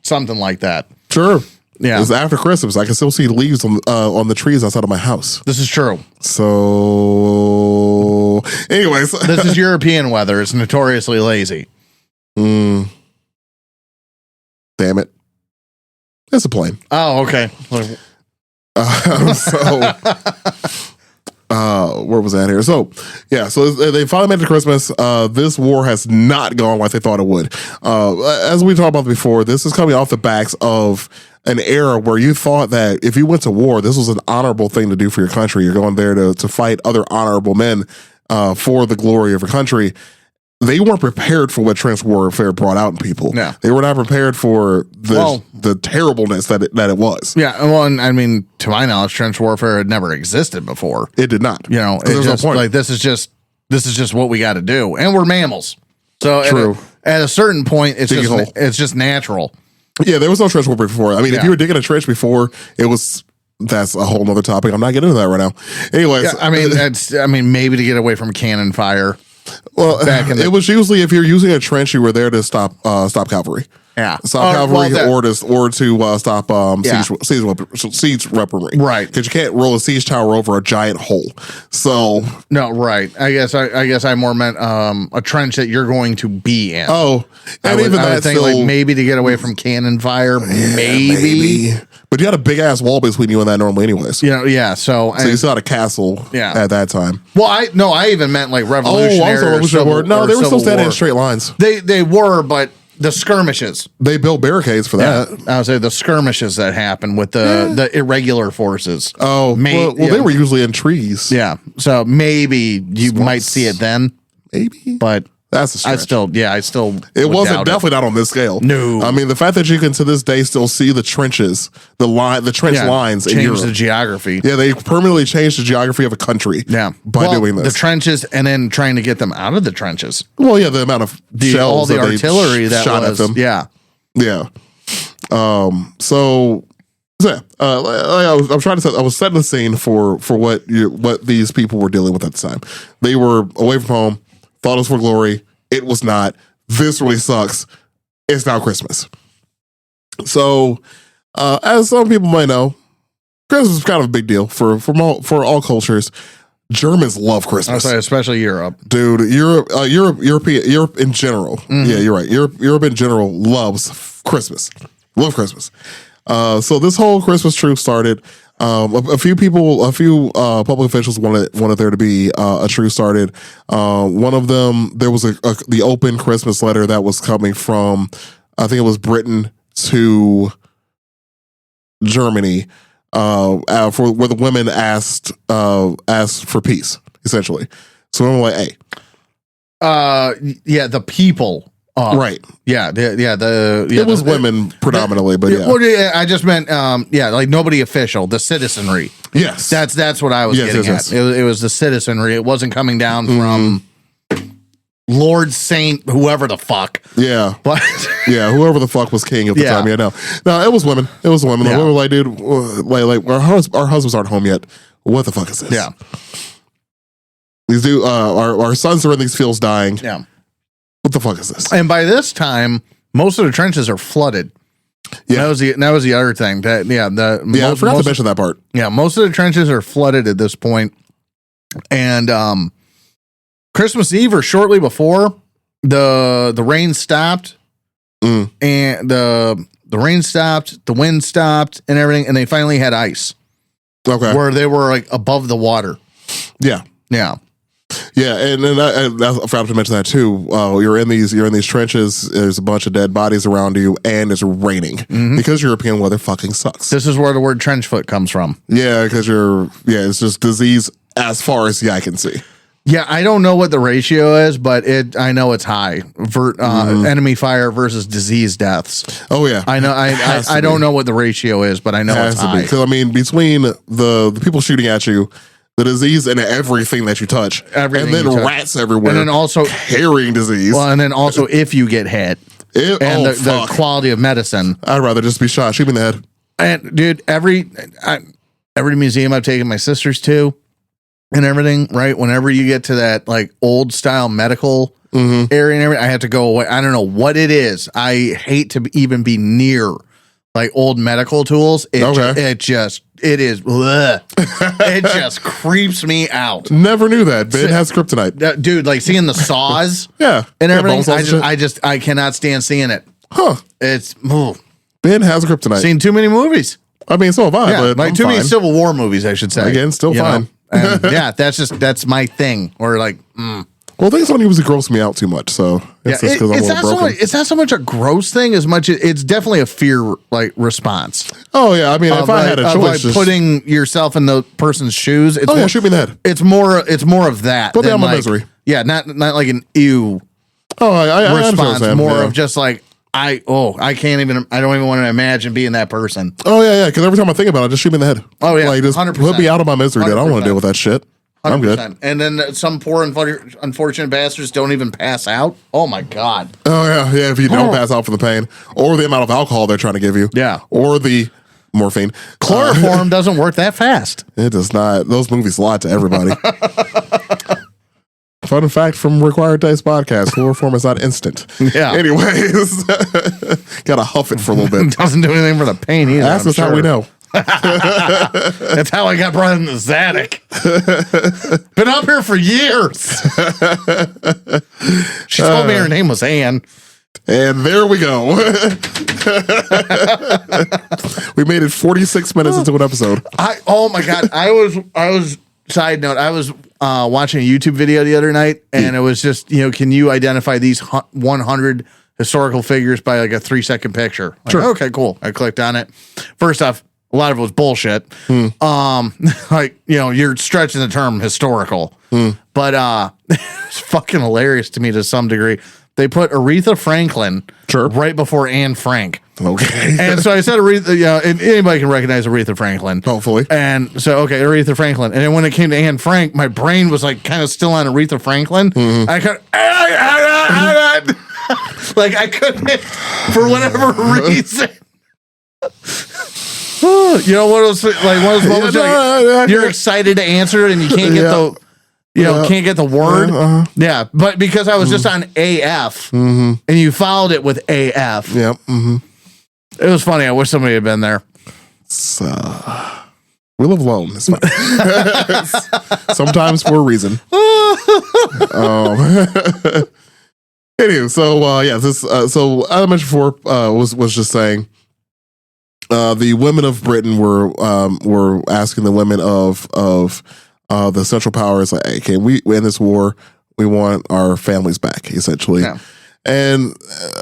something like that. Sure. Yeah. It's after Christmas. I can still see leaves on the trees outside of my house. This is true. So, anyways. This is European weather. It's notoriously lazy. Damn it. It's a plane. Oh, okay. Where was that here? So, yeah, so they finally made it to Christmas. This war has not gone like they thought it would. As we talked about before, this is coming off the backs of an era where you thought that if you went to war, this was an honorable thing to do for your country. You're going there to fight other honorable men for the glory of your country. They weren't prepared for what trench warfare brought out in people. Yeah. They were not prepared for the terribleness that it was. Yeah, well, and I mean, to my knowledge, trench warfare had never existed before. It did not. You know, it's just, no point. Like this is just what we got to do, and we're mammals. So true. At a certain point, it's just natural. Yeah, there was no trench warfare before. I mean, if you were digging a trench before, that's a whole nother topic. I'm not getting into that right now. Anyways, yeah, I mean, maybe to get away from cannon fire. Well, it was usually if you're using a trench, you were there to stop cavalry. Yeah, stop cavalry or to stop siege weaponry. Right, because you can't roll a siege tower over a giant hole. So no, right. I guess I more meant a trench that you're going to be in. Oh, and I would think like maybe to get away from cannon fire, maybe. But you had a big ass wall between you and that normally, anyways. You know, yeah. So you still had a castle. At that time. Well, I even meant like Revolutionary. No, they were still standing in straight lines. They were, but the skirmishes. They built barricades for that. I would say the skirmishes that happened with the irregular forces. Oh, they were usually in trees. Yeah, so maybe you might see it then. Maybe, but that's a stretch. It wasn't definitely not on this scale. No, I mean the fact that you can to this day still see the trenches, the trench lines, change the geography. Yeah, they permanently changed the geography of a country. Yeah, by doing this, the trenches, and then trying to get them out of the trenches. Well, yeah, the amount of shells, all the artillery that shot at them. Yeah. So yeah, I'm trying to set. I was setting the scene for what these people were dealing with at the time. They were away from home. Thought it was for glory. It was not. This really sucks. It's now Christmas. So, as some people might know, Christmas is kind of a big deal for all cultures. Germans love Christmas. I'll say especially Europe. Dude, Europe in general. Mm-hmm. Yeah, you're right. Europe in general loves Christmas. Love Christmas. So this whole Christmas truce started. A few public officials wanted there to be a truce started. One of them, there was the open Christmas letter that was coming from, I think it was Britain to Germany, for where the women asked for peace, essentially. So I'm like, hey, the people. Right. Yeah. It was women predominantly, but yeah. Well, I just meant, like nobody official, the citizenry. Yes. That's what I was getting at. It was the citizenry. It wasn't coming down from Lord Saint, whoever the fuck. Yeah. But yeah, whoever the fuck was king at the time. Yeah, no, it was women. It was women. The women were like, dude, like our husbands aren't home yet. What the fuck is this? Yeah. These our sons are in these fields dying. Yeah. What the fuck is this? And by this time, most of the trenches are flooded. Yeah, that was the other thing. I forgot to mention that part. Yeah, most of the trenches are flooded at this point. And Christmas Eve or shortly before, the rain stopped, and the rain stopped, the wind stopped, and everything, and they finally had ice. Okay, where they were like above the water. Yeah. Yeah, and I forgot to mention that too. You're in these trenches. There's a bunch of dead bodies around you, and it's raining because European weather fucking sucks. This is where the word trench foot comes from. Yeah, because it's just disease as far as the eye can see. Yeah, I don't know what the ratio is, but I know it's high. Enemy fire versus disease deaths. Oh yeah, I know. I don't know what the ratio is, but I know it's high. Because I mean, between the people shooting at you, the disease and everything that you touch, and then rats everywhere, and then also carrying disease. Well, and then also if you get hit, the quality of medicine. I'd rather just be shot. Shoot me in the head. And dude, every museum I've taken my sisters to, and everything, right? Whenever you get to that like old style medical area and everything, I have to go away. I don't know what it is. I hate to even be near like old medical tools. It is. Bleh. It just creeps me out. Never knew that. Ben has kryptonite, dude. Like seeing the saws, and everything. I cannot stand seeing it. Huh? It's Ben has kryptonite. Seen too many movies. I mean, so have I. But like too many Civil War movies, I should say. Again, still fine. And that's my thing. Or like. Well, things don't usually gross me out too much, so it's just because I'm a little broken. It's not so much a gross thing as much as it's definitely a fear response. Oh yeah, I mean, if I had a choice, putting yourself in the person's shoes. It's shoot me in the head. It's more of that. Put me on my misery. Yeah, not like an ew. I response. More of just like I don't even want to imagine being that person. Oh yeah, because every time I think about it, just shoot me in the head. Oh yeah, like just 100%. Put me out of my misery. Dude. I don't want to deal with that shit. 100%. I'm good. And then some poor unfortunate bastards don't even pass out. Oh my god. Oh yeah. If you don't pass out from the pain or the amount of alcohol they're trying to give you, or the morphine, chloroform doesn't work that fast. It does not. Those movies lie to everybody. Fun fact from Required Taste Podcast: chloroform is not instant. Yeah. Anyways, gotta huff it for a little bit. Doesn't do anything for the pain either. That's just how we know. That's how I got brought in the Zadok. Been up here for years. She told me her name was Ann. And there we go. We made it 46 minutes into an episode. Oh my god. I was side note, I was watching a YouTube video the other night, and it was just, can you identify these 100 historical figures by like a 3-second picture? Like, sure. Okay, cool. I clicked on it. First off, a lot of it was bullshit. Like, you're stretching the term historical, but it's fucking hilarious to me to some degree. They put Aretha Franklin right before Anne Frank. Okay. And so I said Aretha, and anybody can recognize Aretha Franklin. Hopefully. And so, okay, Aretha Franklin. And then when it came to Anne Frank, my brain was like kind of still on Aretha Franklin. I like I couldn't, for whatever reason. One of those moments you're excited to answer it and you can't get can't get the word. Yeah, but because I was just on AF and you followed it with AF. Yep. It was funny. I wish somebody had been there. We live alone. It's fine. Sometimes for a reason. Anyway, so I mentioned before was just saying the women of Britain were asking the women of the Central Powers, like, hey, can we win this war? We want our families back, essentially. Yeah. And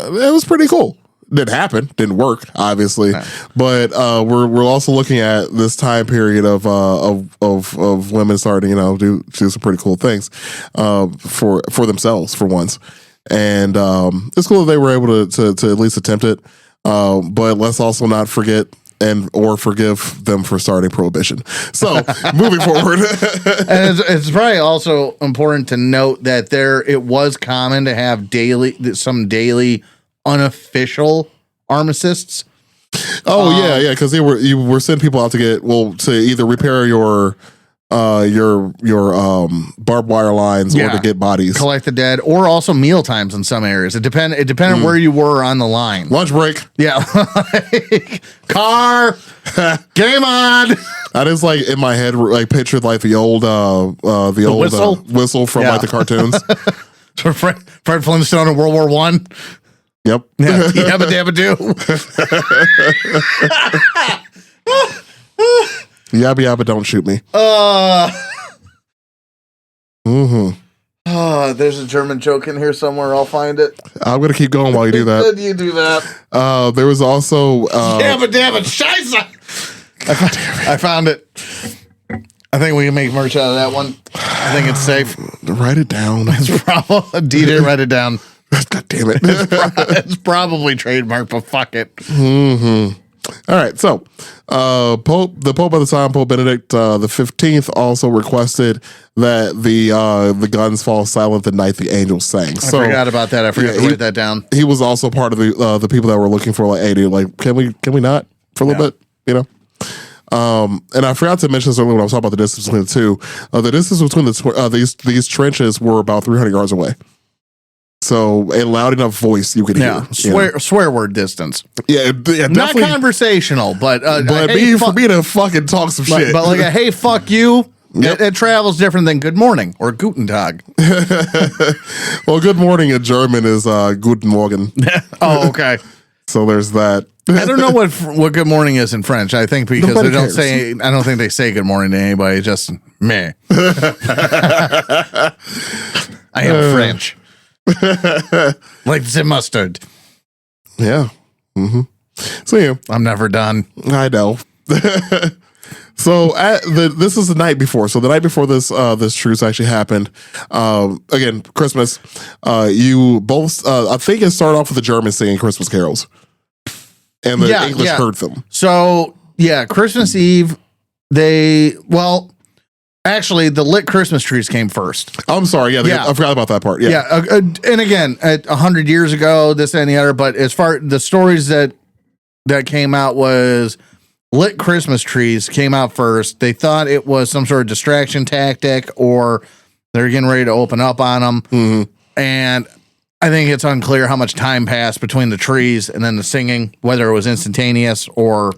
it was pretty cool. Didn't happen, didn't work, obviously. No. But we're also looking at this time period of women starting, do some pretty cool things for themselves for once. And it's cool that they were able to at least attempt it. But let's also not forget or forgive them for starting prohibition. So moving forward. And it's probably also important to note that it was common to have some daily unofficial armistices. Oh yeah, because you were sending people out to either repair your barbed wire lines or to get bodies, collect the dead, or also meal times in some areas. It depended where you were on the line. Lunch break. Yeah. Car. Game on. I just like in my head like pictured like the old whistle from like the cartoons. So Fred Flintstone in World War I. Yep. Yeah. Yabba dabba do. Yabba yabba, don't shoot me. There's a German joke in here somewhere. I'll find it. I'm gonna keep going while you do that. You do that. There was also Yabba dabba scheisse. I found it. I think we can make merch out of that one. I think it's safe. Write it down. It's probably DJ. Write it down. God damn it. It's probably trademarked, but fuck it. All right, so the Pope at the time, Pope Benedict the 15th, also requested that the guns fall silent the night the angels sang. I forgot about that. I forgot to write that down. He was also part of the people that were looking for like, hey, dude, like, can we not for a little bit, and I forgot to mention this earlier when I was talking about the distance between the two. The distance between these trenches were about 300 yards away. So a loud enough voice you could hear. Swear word distance. Yeah, not conversational, but hey, for me to fucking talk some shit. But like a hey, fuck you. Yep. It travels different than good morning or guten Tag. Well, good morning in German is guten Morgen. Oh, okay. So there's that. I don't know what good morning is in French. I think because Nobody cares. I don't think they say good morning to anybody. Just meh. I am French. Like the mustard. Yeah. Mm-hmm. So yeah, I'm never done. I know. So this is the night before. So the night before this truce actually happened. Again, Christmas. You both. I think it started off with the Germans singing Christmas carols, and the English heard them. So Christmas Eve. Actually, the lit Christmas trees came first. I'm sorry. Yeah, I forgot about that part. Yeah. And again, 100 years ago, this and the other. But as far the stories that came out was lit Christmas trees came out first. They thought it was some sort of distraction tactic, or they're getting ready to open up on them. Mm-hmm. And I think it's unclear how much time passed between the trees and then the singing, whether it was instantaneous or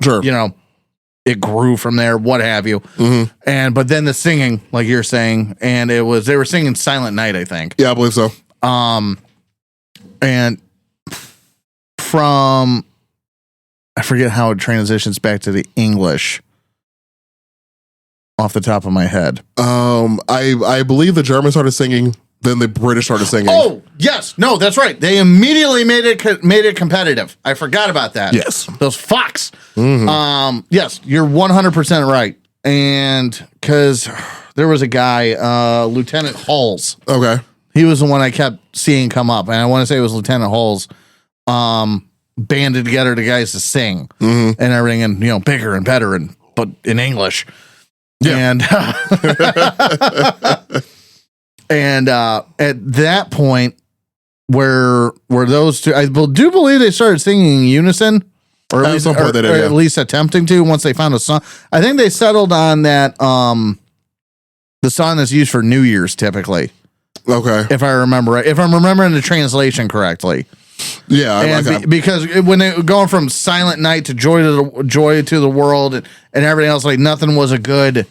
it grew from there, what have you. Mm-hmm. But then the singing, like you're saying, and they were singing Silent Night, I think. Yeah, I believe so. And from, I forget how it transitions back to the English off the top of my head. I believe the Germans started singing, then the British started singing. Oh, yes. No, that's right. They immediately made it competitive. I forgot about that. Yes. Those fucks. Mm-hmm. Yes, you're 100% right. And because there was a guy, Lieutenant Halls. Okay. He was the one I kept seeing come up. And I want to say it was Lieutenant Halls. Banded together the guys to sing and everything, and bigger and better, but in English. Yeah. And at that point, where those two, I do believe they started singing in unison, or at least attempting to. Once they found a song, I think they settled on that. The song that's used for New Year's typically. Okay, if I remember right, if I'm remembering the translation correctly. Yeah, because when they were going from Silent Night to Joy to the World and everything else, like nothing was a good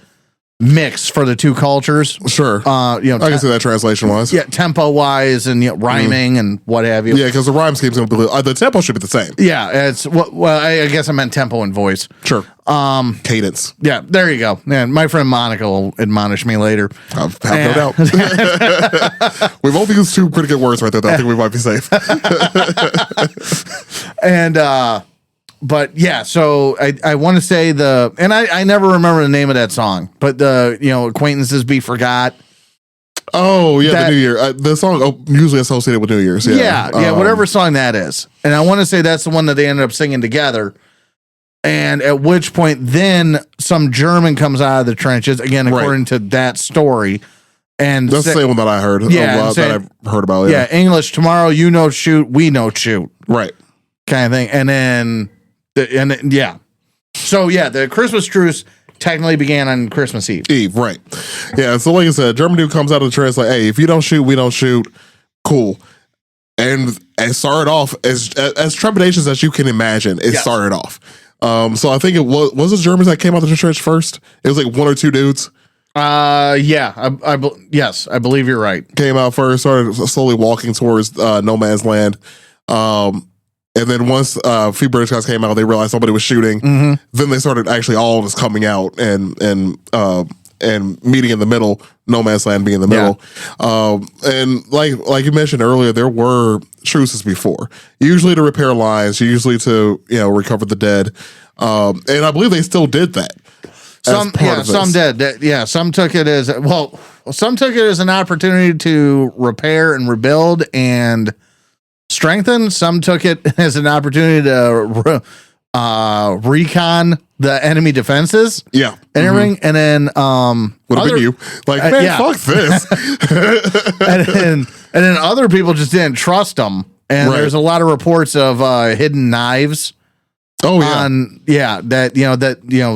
mix for the two cultures. Sure. I can see that translation wise. Yeah, tempo wise and rhyming and what have you. Yeah, because the rhyme scheme's going to be the tempo should be the same. Yeah, it's I guess I meant tempo and voice. Sure. Cadence. Yeah, there you go. Man, my friend Monica will admonish me later. I have no doubt. We've only used two pretty good words right there. I think we might be safe. But yeah, so I want to say I never remember the name of that song, but Acquaintances Be Forgot. Oh yeah, the New Year. The song usually associated with New Year's. Yeah, whatever song that is. And I want to say that's the one that they ended up singing together. And at which point then some German comes out of the trenches, again, according to that story. And that's the same one that I heard. That I've heard about. Yeah, English, tomorrow you know shoot, we know shoot. Right. Kind of thing. And then So the Christmas truce technically began on Christmas Eve. Right. Yeah, so like I said, German dude comes out of the trench like, hey, if you don't shoot, we don't shoot. Cool. And it started off as trepidations as you can imagine. It started off. So I think it was the Germans that came out of the church first. It was like one or two dudes. Yes, I believe you're right. Came out first, started slowly walking towards no man's land. And then once a few British guys came out, they realized somebody was shooting. Mm-hmm. Then they started actually all just coming out and meeting in the middle, no man's land being in the middle. And like you mentioned earlier, there were truces before, usually to repair lines, usually to recover the dead. And I believe they still did that. Some did. Some took it as an opportunity to repair and rebuild and strengthen. Some took it as an opportunity to recon the enemy defenses. Yeah. And everything. And then would have been you. Like, man, fuck this. and then other people just didn't trust them. And there's a lot of reports of hidden knives. Oh yeah. That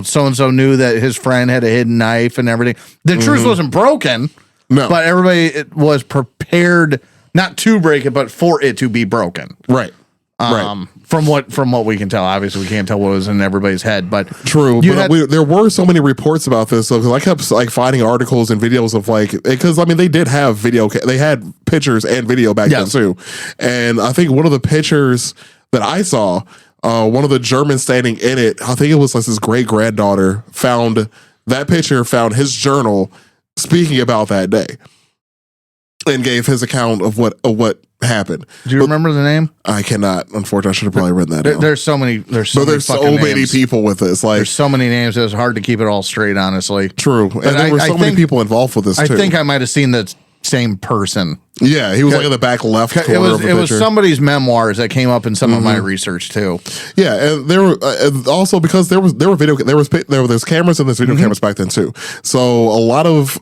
so and so knew that his friend had a hidden knife and everything. The truce wasn't broken. No. But everybody was prepared not to break it, but for it to be broken. Right. From what we can tell, obviously we can't tell what was in everybody's head, but true. But there were so many reports about this, because I kept like finding articles and videos of like, because I mean they did have video, they had pictures and video back then too, and I think one of the pictures that I saw, one of the Germans standing in it, I think it was like his great granddaughter found his journal speaking about that day, and gave his account of what happened. Do you remember the name? I cannot. Unfortunately, I should have probably written that down. There's so many. There's so many people with this. Like, there's so many names. It's hard to keep it all straight, honestly. True, and there were so many people involved with this. I think I might have seen the same person. Yeah, he was like in the back left corner. It was somebody's memoirs that came up in some of my research too. Yeah, and there were also, because there was cameras and there's video cameras back then too. So a lot of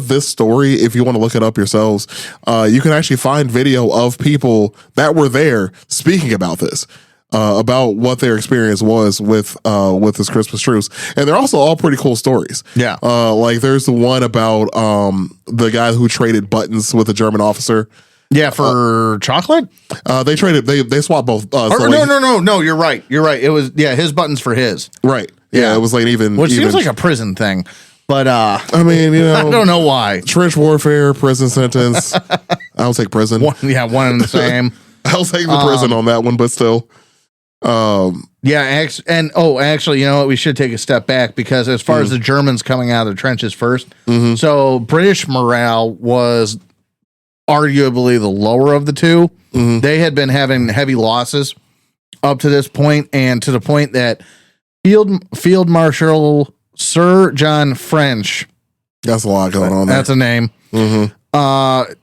this story, if you want to look it up yourselves, you can actually find video of people that were there speaking about this. About what their experience was with this Christmas truce, and they're also all pretty cool stories. Yeah, like there's the one about the guy who traded buttons with a German officer. Yeah, for chocolate. They traded. They swapped both. No. You're right. It was his buttons for his. Right. Yeah, it was like which seems like a prison thing. But I mean, I don't know why. Trench warfare, prison sentence. I'll take prison. One and the same. I'll take the prison on that one, but still. Actually, you know what? We should take a step back, because as far as the Germans coming out of the trenches first, so British morale was arguably the lower of the two. They had been having heavy losses up to this point, and to the point that Field Marshal Sir John French, that's a lot going on there. That's a name.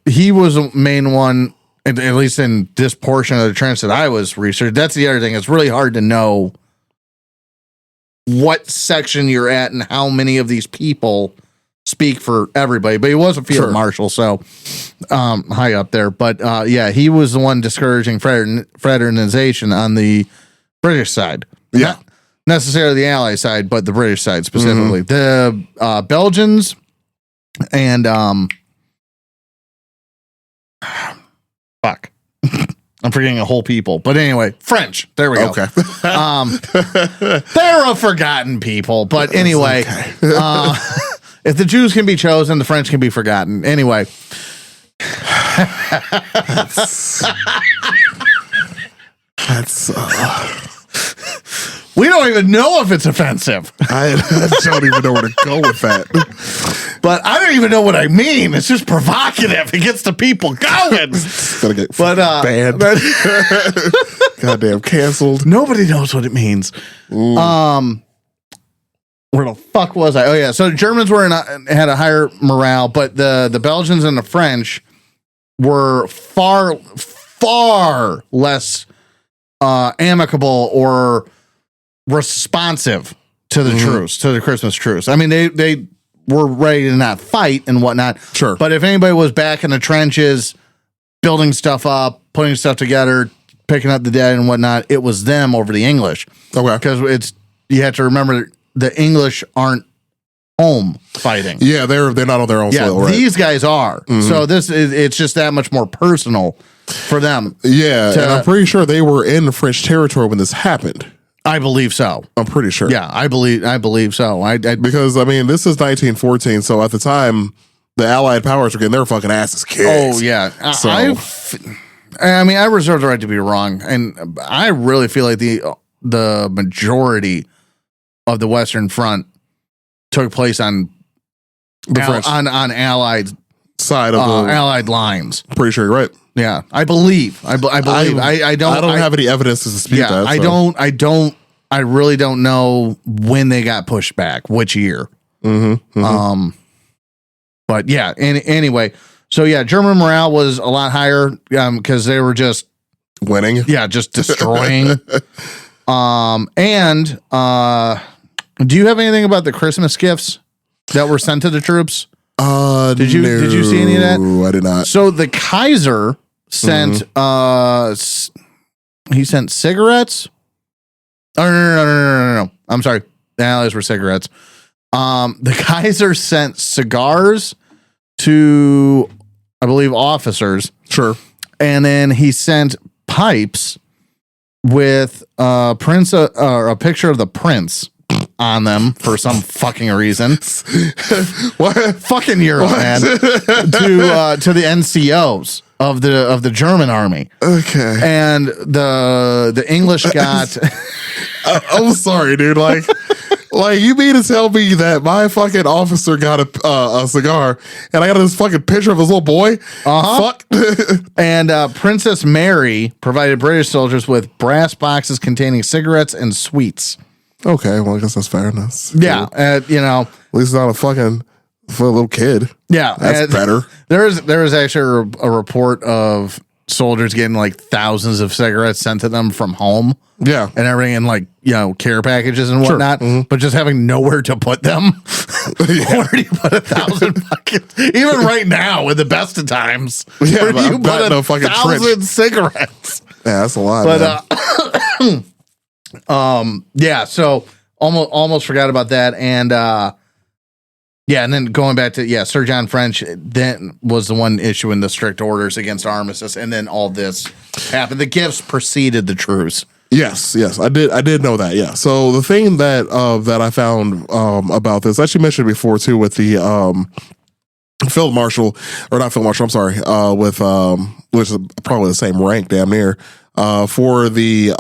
He was the main one. At least in this portion of the trench that I was researching. That's the other thing. It's really hard to know what section you're at and how many of these people speak for everybody. But he was a field marshal, so high up there. But he was the one discouraging fraternization on the British side. Yeah. Not necessarily the Allied side, but the British side specifically. The Belgians and fuck. I'm forgetting a whole people. But anyway, French. There we go. Okay. They're a forgotten people. But anyway, if the Jews can be chosen, the French can be forgotten. Anyway. That's we don't even know if it's offensive. I don't even know where to go with that. But I don't even know what I mean. It's just provocative. It gets the people going. Gotta get banned. Goddamn canceled. Nobody knows what it means. Where the fuck was I? Oh yeah. So the Germans had a higher morale, but the Belgians and the French were far less amicable or responsive to the truce, to the Christmas truce. I mean, they were ready to not fight and whatnot. Sure. But if anybody was back in the trenches, building stuff up, putting stuff together, picking up the dead and whatnot, it was them over the English. Okay. Because you have to remember the English aren't home fighting. Yeah, they're not on their own soil, right? These guys are. So it's just that much more personal for them. Yeah, and I'm pretty sure they were in French territory when this happened. I believe so. I'm pretty sure. Yeah, I believe so. Because I mean, this is 1914, so at the time, the Allied powers were getting their fucking asses kicked. Oh yeah. So. I mean, I reserve the right to be wrong, and I really feel like the majority of the Western Front took place on the French on Allied side of the Allied lines. Pretty sure you're right. Yeah, I believe. I believe. I don't have any evidence to dispute that. So. I really don't know when they got pushed back, which year. But yeah. Anyway, so yeah, German morale was a lot higher because they were just winning. Yeah, just destroying. And do you have anything about the Christmas gifts that were sent to the troops? Did you see any of that? I did not. So the Kaiser sent he sent cigarettes. Oh no. I'm sorry. The Allies were cigarettes. The Kaiser sent cigars to, I believe, officers. Sure. And then he sent pipes with a picture of the prince on them for some fucking reason. What? Fucking Europe, man. To the NCOs of the German army. Okay. And the English got I'm sorry, dude. Like you mean to tell me that my fucking officer got a cigar and I got this fucking picture of his little boy? Fuck. And Princess Mary provided British soldiers with brass boxes containing cigarettes and sweets. Okay, well, I guess that's fair enough. Yeah, cool. At least it's not for a little kid. Yeah, that's better. There is actually a report of soldiers getting like thousands of cigarettes sent to them from home. Yeah, and everything in care packages and whatnot, but just having nowhere to put them. Where do you put 1,000 buckets? Even right now, in the best of times, where do you put 1,000 cigarettes? Yeah, that's a lot. But yeah, so almost forgot about that, and and then going back to Sir John French then was the one issuing the strict orders against armistice, and then all this happened. The gifts preceded the truce. Yes, I did know that. Yeah. So the thing that I found about this, I actually mentioned before too, with the field marshal, or not field marshal, I'm sorry, with which is probably the same rank, damn near, for the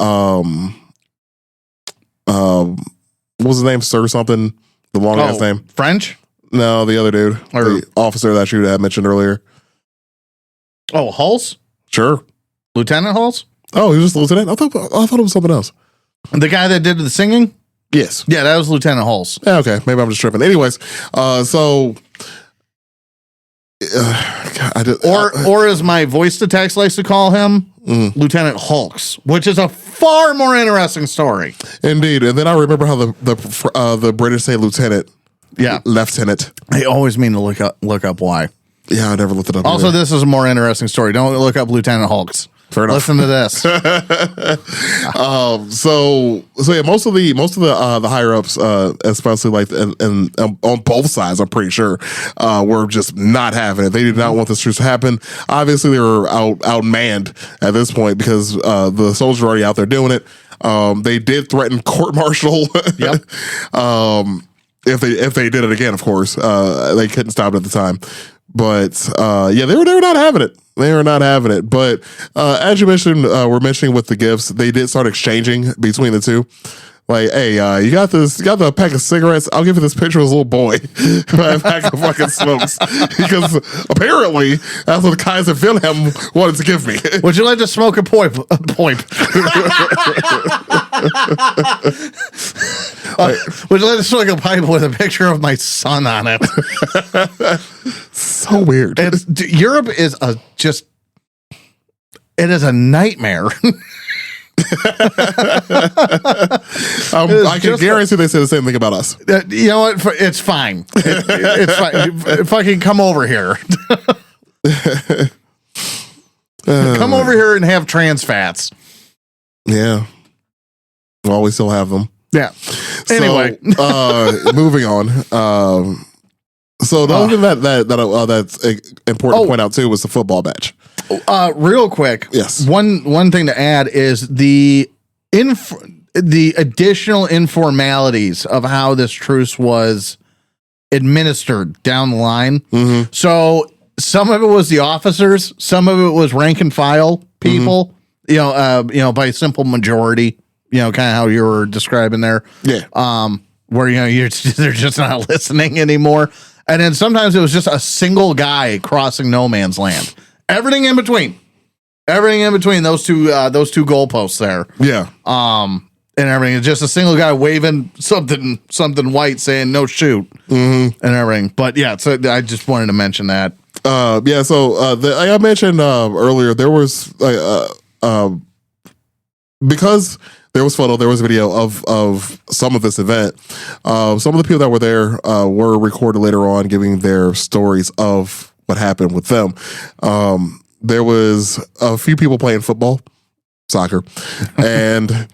what was his name, Sir something, the long ass name, French? No, the other dude, or the officer that you had mentioned earlier. Oh, Hulse? Sure, Lieutenant Hulse. Oh, he was just lieutenant? I thought it was something else. The guy that did the singing? Yes. Yeah, that was Lieutenant Hulse. Yeah, okay. Maybe I'm just tripping. Anyways, or as my voice to text likes to call him, Lieutenant Hulks, which is a far more interesting story. Indeed. And then I remember how the British say lieutenant. Yeah. Lieutenant. I always mean to look up why. Yeah, I never looked it up. Also, this is a more interesting story. Don't look up Lieutenant Hulks. Fair enough. Listen to this. So yeah, most of the higher ups, especially like and on both sides, I'm pretty sure, were just not having it. They did not want this truce to happen. Obviously, they were outmanned at this point because the soldiers were already out there doing it. They did threaten court martial. Yep. If they did it again, of course, they couldn't stop it at the time. But they were not having it. They were not having it. But as you mentioned, we're mentioning with the gifts, they did start exchanging between the two. Like, hey, you got the pack of cigarettes. I'll give you this picture of this little boy. A pack of fucking smokes. Because apparently that's what the Kaiser Wilhelm wanted to give me. Would you like to smoke a poip? Would you like to smoke a pipe with a picture of my son on it? So weird. Europe is it is a nightmare. I can guarantee they say the same thing about us. You know what? It's fine. It's fine. Fucking come over here. Come over here and have trans fats. Yeah. Well, we still have them. Yeah. Anyway, moving on. So the only thing that's important to point out too was the football match. Real quick, yes. One thing to add is the additional informalities of how this truce was administered down the line. Mm-hmm. So some of it was the officers, some of it was rank and file people. Mm-hmm. By simple majority. Kind of how you were describing there. Yeah. Where they're just not listening anymore, and then sometimes it was just a single guy crossing no man's land. Everything in between those two goalposts there. Yeah. And everything. It's just a single guy waving something white saying no shoot. Mm-hmm. And everything. But yeah, so I just wanted to mention that. I mentioned earlier, there was because there was video of some of this event. Some of the people that were there were recorded later on giving their stories of what happened with them. There was a few people playing football, soccer, and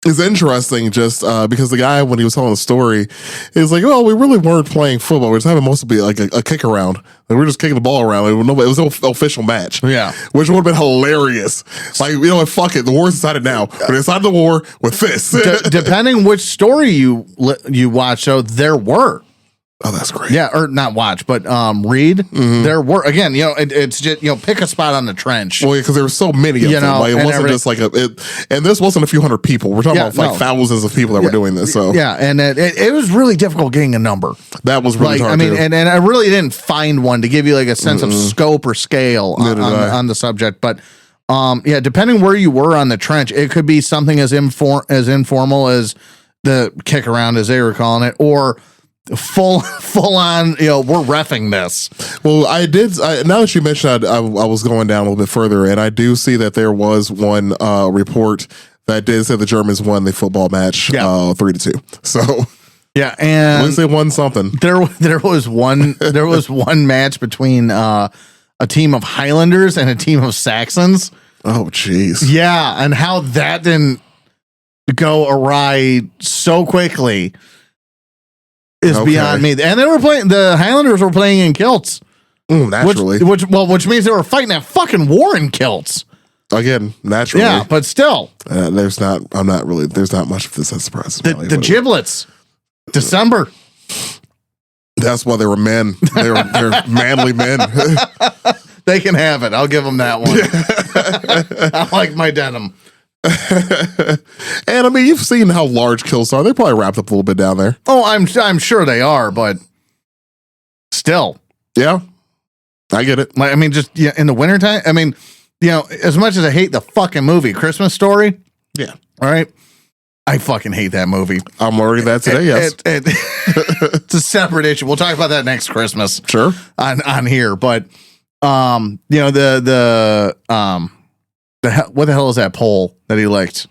is interesting just because the guy, when he was telling the story, is like, oh, we really weren't playing football. We were just having most of it like a kick around. Like, we were just kicking the ball around. It was no official match. Yeah. Which would have been hilarious. Like, you know what, fuck it. The war's decided now. But it's not the war with fists. Depending which story you watch, so there were. Oh, that's great. Yeah, or not watch, but read. Mm-hmm. There were, again, it's just, pick a spot on the trench. Well, because there were so many of them. Like, it wasn't just like and this wasn't a few hundred people. We're talking about thousands of people that were doing this. So yeah, and it was really difficult getting a number. That was really hard. I mean, and I really didn't find one to give you like a sense of scope or scale on the subject. But depending where you were on the trench, it could be something as informal as the kick around, as they were calling it, or full on, we're reffing this. Well, now that you mentioned, I was going down a little bit further, and I do see that there was one report that did say the Germans won the football match 3-2. So yeah, and at least they won something. There was one match between a team of Highlanders and a team of Saxons. Oh, jeez. Yeah, and how that didn't go awry so quickly is beyond me. And the Highlanders were playing in kilts. Naturally. Which means they were fighting that fucking war in kilts. Again, naturally. Yeah, but still. There's not much of this that surprises me. The giblets. December. That's why they were men. They're manly men. They can have it. I'll give them that one. I like my denim. And I mean, you've seen how large kilts are. They're probably wrapped up a little bit down there. Oh, I'm sure they are, but still. Yeah, I get it. Like, I mean, just in the wintertime, I mean, as much as I hate the fucking movie Christmas Story. Yeah. All right. I fucking hate that movie. I'm learning that today. Yes. It's a separate issue. We'll talk about that next Christmas. Sure. On here, but what the hell is that pole that he licked?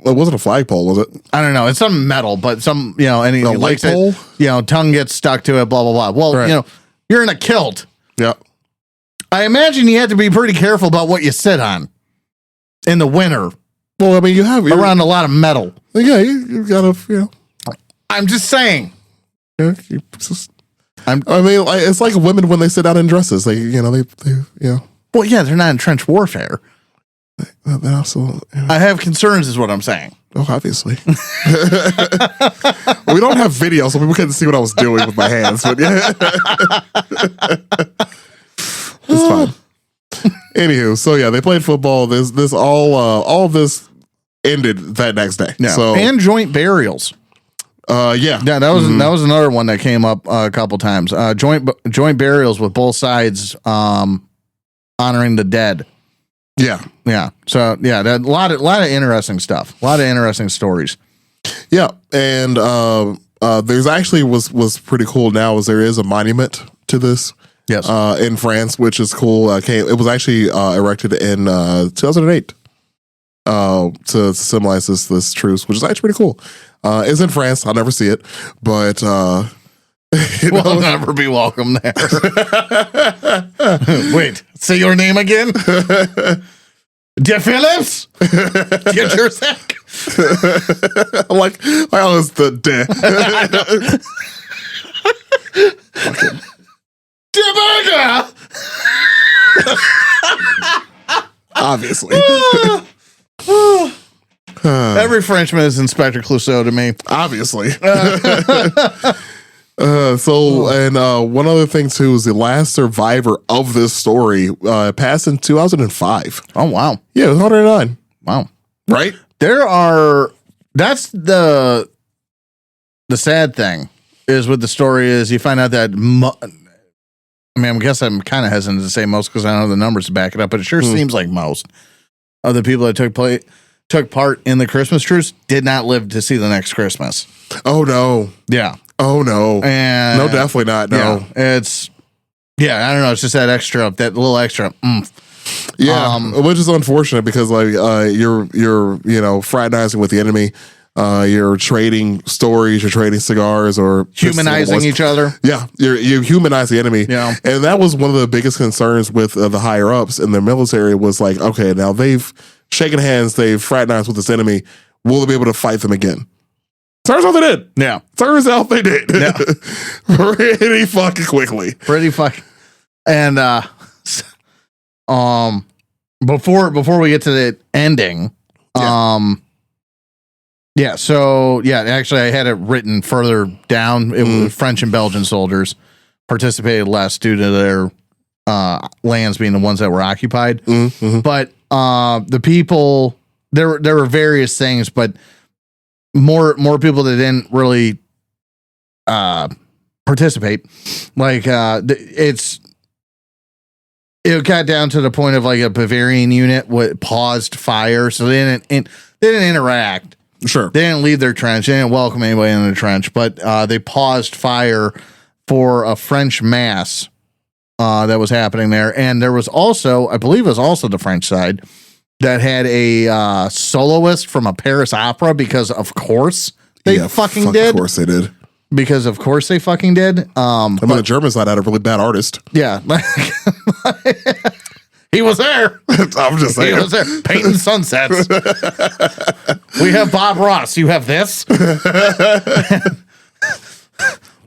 It wasn't a flagpole, was it? I don't know. It's some metal, but and he likes pole? it. Tongue gets stuck to it, blah, blah, blah. Well, right. You're in a kilt. Yeah. I imagine you have to be pretty careful about what you sit on in the winter. Well, I mean, you have around a lot of metal. Yeah, you gotta, I'm just saying. Yeah, it's like women when they sit down in dresses. They Well, yeah, they're not in trench warfare. They also, I have concerns, is what I'm saying. Oh, obviously. We don't have video, so people couldn't see what I was doing with my hands. But yeah, it's fine. Anywho, so yeah, they played football. All of this ended that next day. Yeah. So and joint burials. Yeah, that was another one that came up a couple times. Joint burials with both sides honoring the dead. Yeah. So yeah, a lot of interesting stuff. A lot of interesting stories. Yeah, and there's actually was pretty cool now. There is a monument to this. Yes. In France, which is cool. It was actually erected in 2008 to symbolize this truce, which is actually pretty cool. It's in France. I'll never see it, but we'll never be welcome there. Wait, say your name again. De Phillips? Get your sack. I'm like, I was the de. De Burger! Obviously. Every Frenchman is Inspector Clouseau to me. Obviously. One other thing too is the last survivor of this story passed in 2005. Oh wow. Yeah, it was 109. Wow. Right? That's the sad thing is with the story is you find out that I guess I'm kind of hesitant to say most because I don't know the numbers to back it up, but it sure seems like most of the people that took part in the Christmas truce did not live to see the next Christmas. Oh no. Yeah. Oh no. And no, definitely not. No. Yeah, I don't know. It's just that little extra. Yeah. Which is unfortunate because you're fraternizing with the enemy. You're trading stories, you're trading cigars, or humanizing each other. Yeah, you humanize the enemy. Yeah, and that was one of the biggest concerns with the higher ups in the military was like, okay, now they've shaken hands, they've fraternized with this enemy. will they be able to fight them again? Turns out they did. Yeah. Turns out they did. Yeah. Pretty fucking quickly. Pretty fucking. And before we get to the ending, actually I had it written further down. It was French and Belgian soldiers participated less due to their lands being the ones that were occupied. But the people, there were various things, but more people that didn't really participate. Like it got down to the point of like a Bavarian unit paused fire, so they didn't interact. Sure, they didn't leave their trench. They didn't welcome anybody in the trench, but they paused fire for a French mass that was happening there. And there was also, I believe, it was also the French side that had a soloist from a Paris opera because, of course, they fucking did. Of course, they did. Because of course they fucking did. The German side had a really bad artist. Yeah. He was there. I'm just saying. He was there painting sunsets. We have Bob Ross. You have this.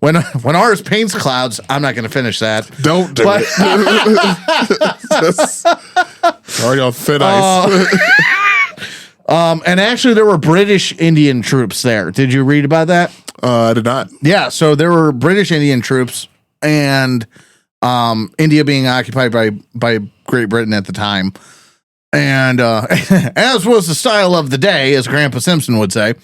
When ours paints clouds, I'm not going to finish that. Don't do it. Already on thin ice. And actually, there were British Indian troops there. Did you read about that? I did not. Yeah, so there were British Indian troops, and India being occupied by Great Britain at the time. And as was the style of the day, as Grandpa Simpson would say.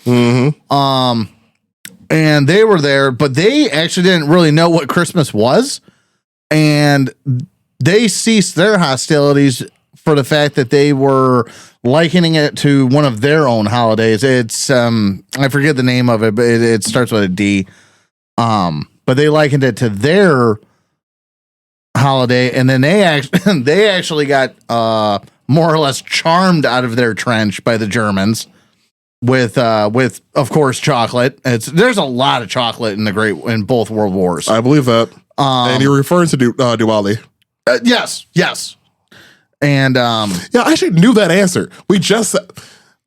And they were there, but they actually didn't really know what Christmas was. And they ceased their hostilities for the fact that they were likening it to one of their own holidays. It's, I forget the name of it, but it starts with a D. But they likened it to their holiday. And then they actually got, more or less charmed out of their trench by the Germans. With of course chocolate. There's a lot of chocolate in both world wars. I believe that. And you're referring to Diwali. Yes. And I actually knew that answer. We just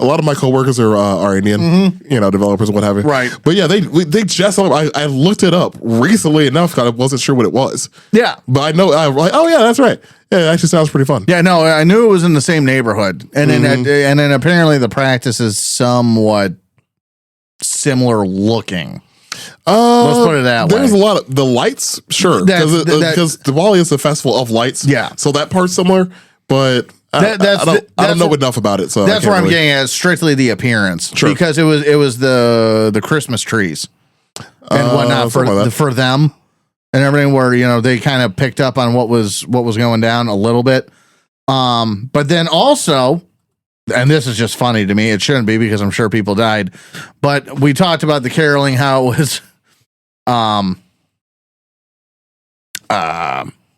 a lot of my coworkers are Indian, developers and what have you. Right. But yeah, they just I looked it up recently enough because I wasn't sure what it was. Yeah. But I know I'm like, oh yeah, that's right. Yeah, it actually sounds pretty fun. Yeah, no, I knew it was in the same neighborhood. And then apparently the practice is somewhat similar looking. Let's put it that way. There's a lot of the lights, sure. Because Diwali is the festival of lights. Yeah. So that part's similar, but I don't know enough about it. So that's where I'm getting at. Strictly the appearance. Sure. Because it was the Christmas trees and whatnot for them. And everything where, they kind of picked up on what was going down a little bit. But then also, and this is just funny to me, it shouldn't be because I'm sure people died, but we talked about the caroling, how it was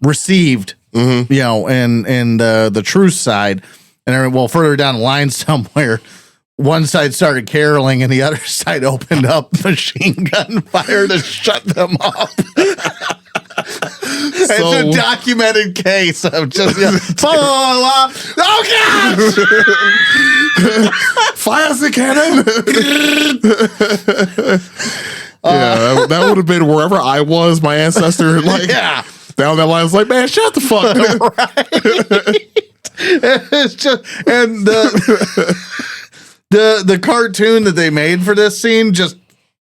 received, in the Truce side. And everyone, further down the line somewhere, one side started caroling and the other side opened up machine gun fire to shut them up. It's a documented case of just oh God! Fires the cannon. That would have been wherever I was. My ancestor, down that line, was like, man, shut the fuck up. Right. It's just and the cartoon that they made for this scene just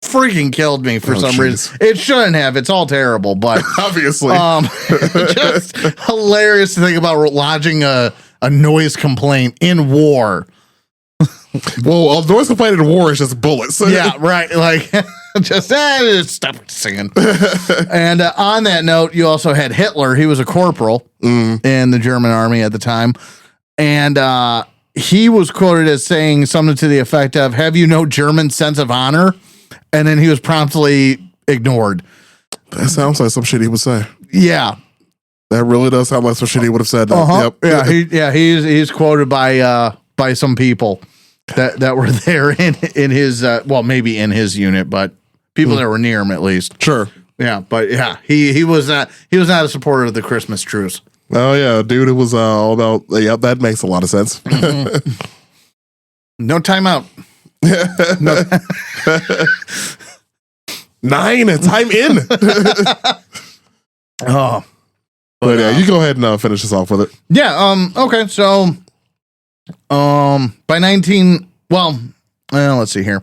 freaking killed me for some reason. It shouldn't have. It's all terrible, but obviously, just hilarious to think about lodging a noise complaint in war. Well, a noise complaint in war is just bullets. Yeah, right. Like just stop singing. And on that note, you also had Hitler. He was a corporal in the German army at the time, and he was quoted as saying something to the effect of, "Have you no German sense of honor?" And then he was promptly ignored. That sounds like some shit he would say. Yeah. That really does sound like some shit he would have said. Yep. Yeah. He's quoted by some people that were there in his, maybe in his unit, but people that were near him at least. Sure. Yeah. But yeah, he was not a supporter of the Christmas truce. Oh yeah, dude. It was all about, that makes a lot of sense. No timeout. 9, and time in. Oh, but yeah, you go ahead and finish us off with it. Yeah. Okay. So, by 19, let's see here.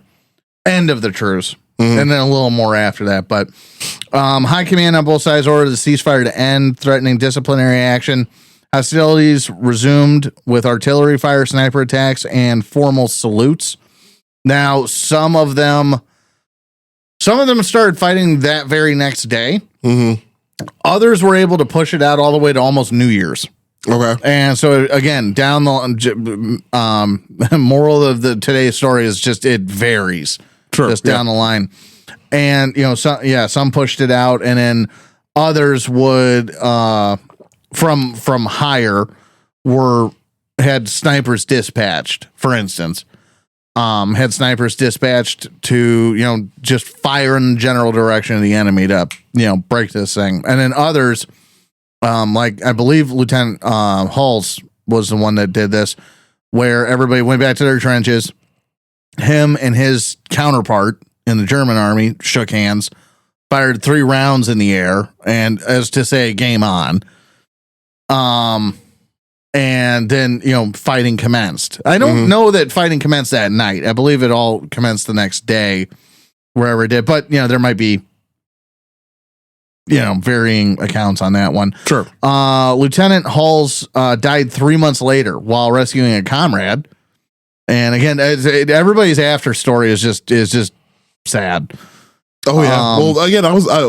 End of the truce. Mm-hmm. And then a little more after that. But high command on both sides ordered the ceasefire to end, threatening disciplinary action. Hostilities resumed with artillery fire, sniper attacks, and formal salutes. Now, some of them started fighting that very next day. Mm-hmm. Others were able to push it out all the way to almost New Year's. Okay. And so again, down the moral of today's story is just it varies. Sure, just down the line. And some pushed it out, and then others would from higher had snipers dispatched, for instance. Had snipers dispatched to, just fire in the general direction of the enemy to, break this thing. And then others, like I believe Lieutenant Hulse was the one that did this, where everybody went back to their trenches. Him and his counterpart in the German army shook hands, fired 3 rounds in the air, and as to say, game on. And then, fighting commenced. I don't know that fighting commenced that night. I believe it all commenced the next day, wherever it did. But, there might be, varying accounts on that one. Sure. Lieutenant Hulse died 3 months later while rescuing a comrade. And again, everybody's after story is just sad. Oh yeah. Well, again,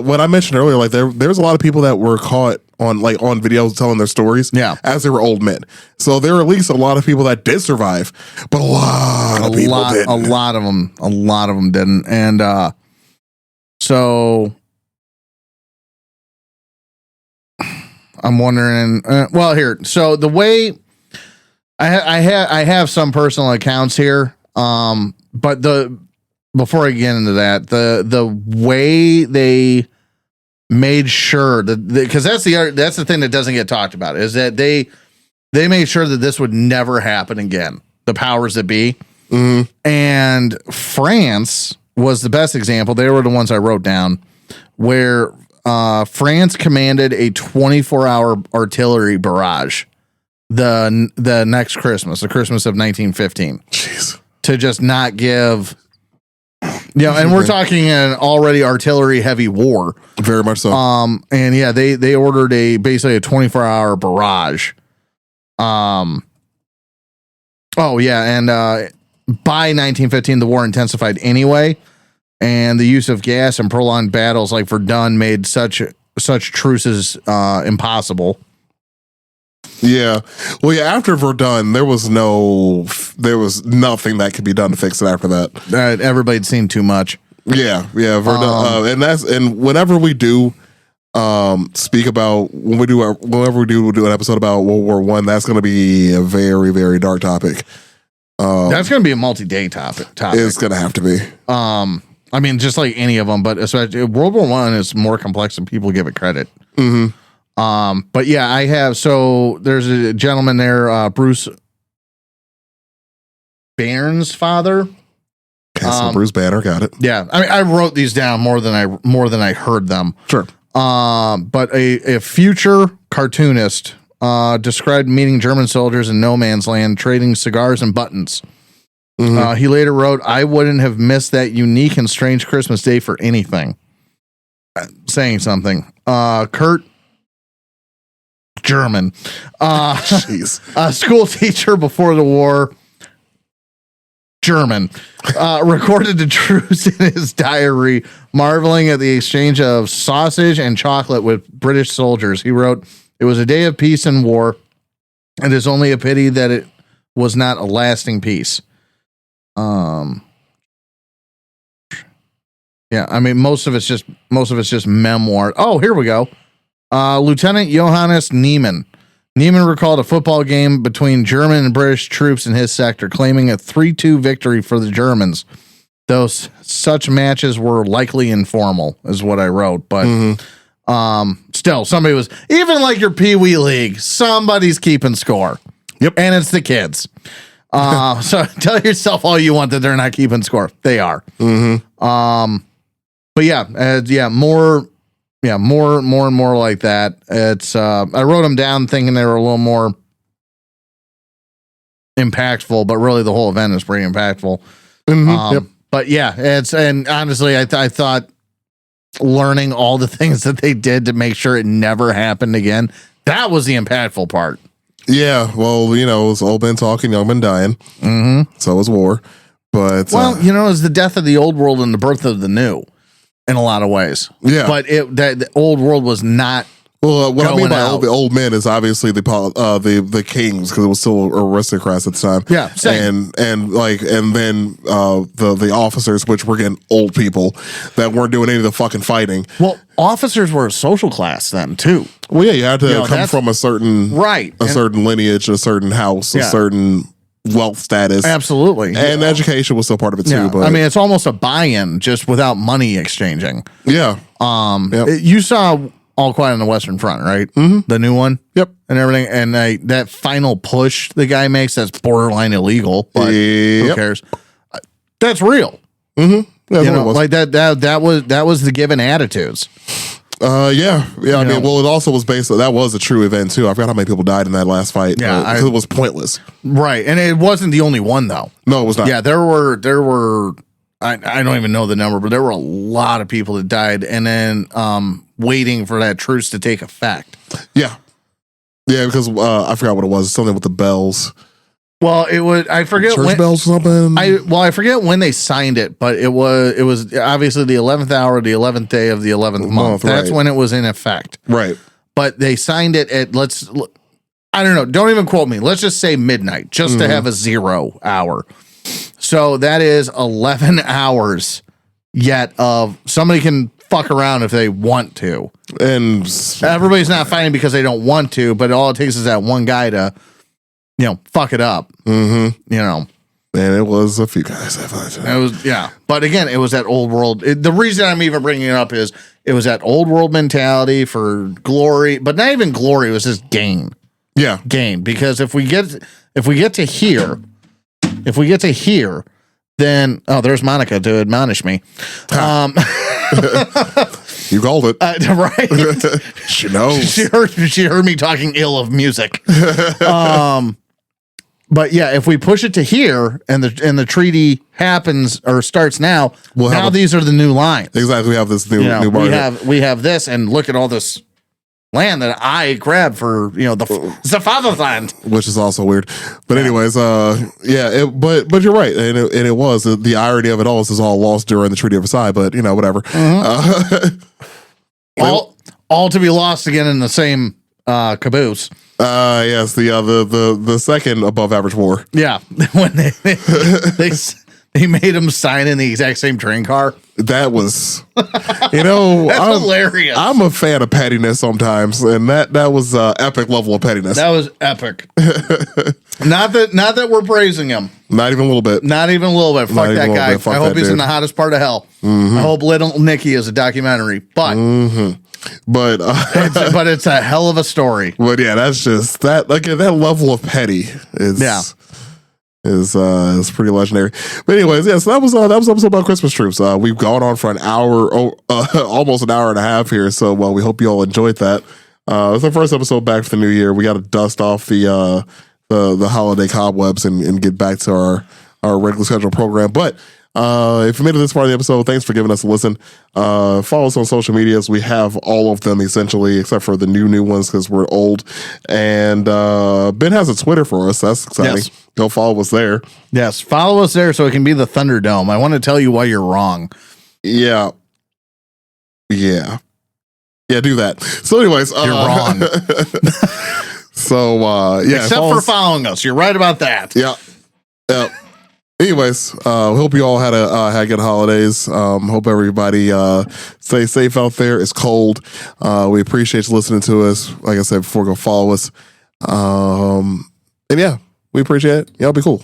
when I mentioned earlier, like there's a lot of people that were caught on videos telling their stories. Yeah. As they were old men. So there are at least a lot of people that did survive, but a lot of people didn't. A lot of them didn't. And so I'm wondering. Here. So the way I have some personal accounts here, but before I get into that, the way they made sure that, because that's the thing that doesn't get talked about, is that they made sure that this would never happen again. The powers that be, and France was the best example. They were the ones I wrote down, where France commanded a 24-hour artillery barrage the next Christmas, the Christmas of 1915. Jeez. To just not give, and we're talking an already artillery heavy war. Very much so. And yeah, they ordered basically a 24-hour barrage. And by 1915, the war intensified anyway, and the use of gas and prolonged battles like Verdun made such truces impossible. Yeah. Well, yeah, after Verdun, there was nothing that could be done to fix it after that. Everybody'd seen too much. Yeah. Verdun. And whenever we do speak about, whenever we do an episode about World War I, that's going to be a very, very dark topic. That's going to be a multi-day topic. It's going to have to be. I mean, just like any of them, but especially World War I is more complex than people give it credit. Mm-hmm. But yeah, I have. So there's a gentleman there, Bruce Banner's father. Okay, so Bruce Banner, got it. Yeah, I mean, I wrote these down more than I heard them. Sure. But a future cartoonist described meeting German soldiers in no man's land, trading cigars and buttons. Mm-hmm. He later wrote, "I wouldn't have missed that unique and strange Christmas day for anything." Saying something. Kurt German, jeez, a school teacher before the war. German, recorded the truce in his diary, marveling at the exchange of sausage and chocolate with British soldiers. He wrote, "It was a day of peace and war. It is only a pity that it was not a lasting peace." Yeah, I mean, most of it's just memoir. Oh, here we go. Lieutenant Johannes Niemann. Niemann recalled a football game between German and British troops in his sector, claiming a 3-2 victory for the Germans. Though such matches were likely informal, is what I wrote. But still, somebody was, even like your Pee Wee League, somebody's keeping score. Yep. And it's the kids. So tell yourself all you want that they're not keeping score. They are. Mm-hmm. But more and more like that. It's I wrote them down thinking they were a little more impactful, but really the whole event is pretty impactful. Mm-hmm. But yeah, and honestly, I thought learning all the things that they did to make sure it never happened again, that was the impactful part. Yeah, well, it was old men talking, young men dying. Mm-hmm. So was war. But it was the death of the old world and the birth of the new in a lot of ways. Yeah. But the old world was not. Well, what I mean by old men is obviously the kings, because it was still aristocrats at the time. Yeah, same. and then the officers, which were getting old people that weren't doing any of the fucking fighting. Well, officers were a social class then too. Well, yeah, you had to come from a certain certain lineage, a certain house, a certain wealth status. Absolutely. And education was still part of it too. Yeah. But I mean, it's almost a buy-in just without money exchanging. Yeah. You saw All Quiet on the Western Front, right? Mm-hmm. The new one. Yep. And everything. And that final push the guy makes, that's borderline illegal, but who cares? That's real. Mm-hmm. Yeah, like that was the given attitudes. Yeah. I mean, well, it also was based on, that was a true event too. I forgot how many people died in that last fight. Yeah. Because it was pointless. Right. And it wasn't the only one though. No, it was not. Yeah, there were I don't even know the number, but there were a lot of people that died, and then waiting for that truce to take effect. Yeah. Yeah, because I forgot what it was. Something with the bells. Well, it was, I forget church bells or something. I forget when they signed it, but it was obviously the 11th hour, the 11th day of the 11th month. That's when it was in effect. Right. But they signed it at I don't know, don't even quote me. Let's just say midnight, just to have a 0 hour. So that is 11 hours yet of somebody can fuck around if they want to. And everybody's not fighting because they don't want to, but all it takes is that one guy to, fuck it up. Mm-hmm. And it was a few guys. It was, yeah. But again, it was that old world. The reason I'm even bringing it up is it was that old world mentality for glory, but not even glory. It was just gain. Yeah. Gain. Because if we get to here, then there's Monica to admonish me. You called it. Right. She knows. She heard me talking ill of music. But yeah, if we push it to here and the treaty happens or starts now, these are the new lines. New we have this, and look at all this land that I grabbed for the fatherland, which is also weird. But anyways, but you're right, and it was the irony of it all is all lost during the Treaty of Versailles. But whatever. All to be lost again in the same caboose. Yes, the second above average war. Yeah, when they made him sign in the exact same train car. That was, that's hilarious. I'm a fan of pettiness sometimes, and that was epic level of pettiness. That was epic. Not that we're praising him. Not even a little bit. Not even a little bit. Fuck that guy. I hope he's in the hottest part of hell. Mm-hmm. I hope Little Nicky is a documentary. But but it's a hell of a story. But yeah, that's just that level of petty is pretty legendary. But anyways, so that was episode about Christmas troops. We've gone on for an hour, almost an hour and a half here. So we hope you all enjoyed that. It's our first episode back for the new year. We got to dust off the holiday cobwebs and get back to our regular scheduled program. But if you made it this far in the episode, thanks for giving us a listen. Follow us on social medias. We have all of them essentially, except for the new ones because we're old. And Ben has a Twitter for us. That's exciting. Yes. Go follow us there. Yes, follow us there so it can be the Thunderdome. I want to tell you why you're wrong. Yeah. Yeah, do that. So anyways, you're wrong. So except for following us. You're right about that. Yeah. Anyways, hope you all had good holidays. Hope everybody stay safe out there. It's cold. We appreciate you listening to us. Like I said before, go follow us. And yeah, we appreciate it. Y'all be cool.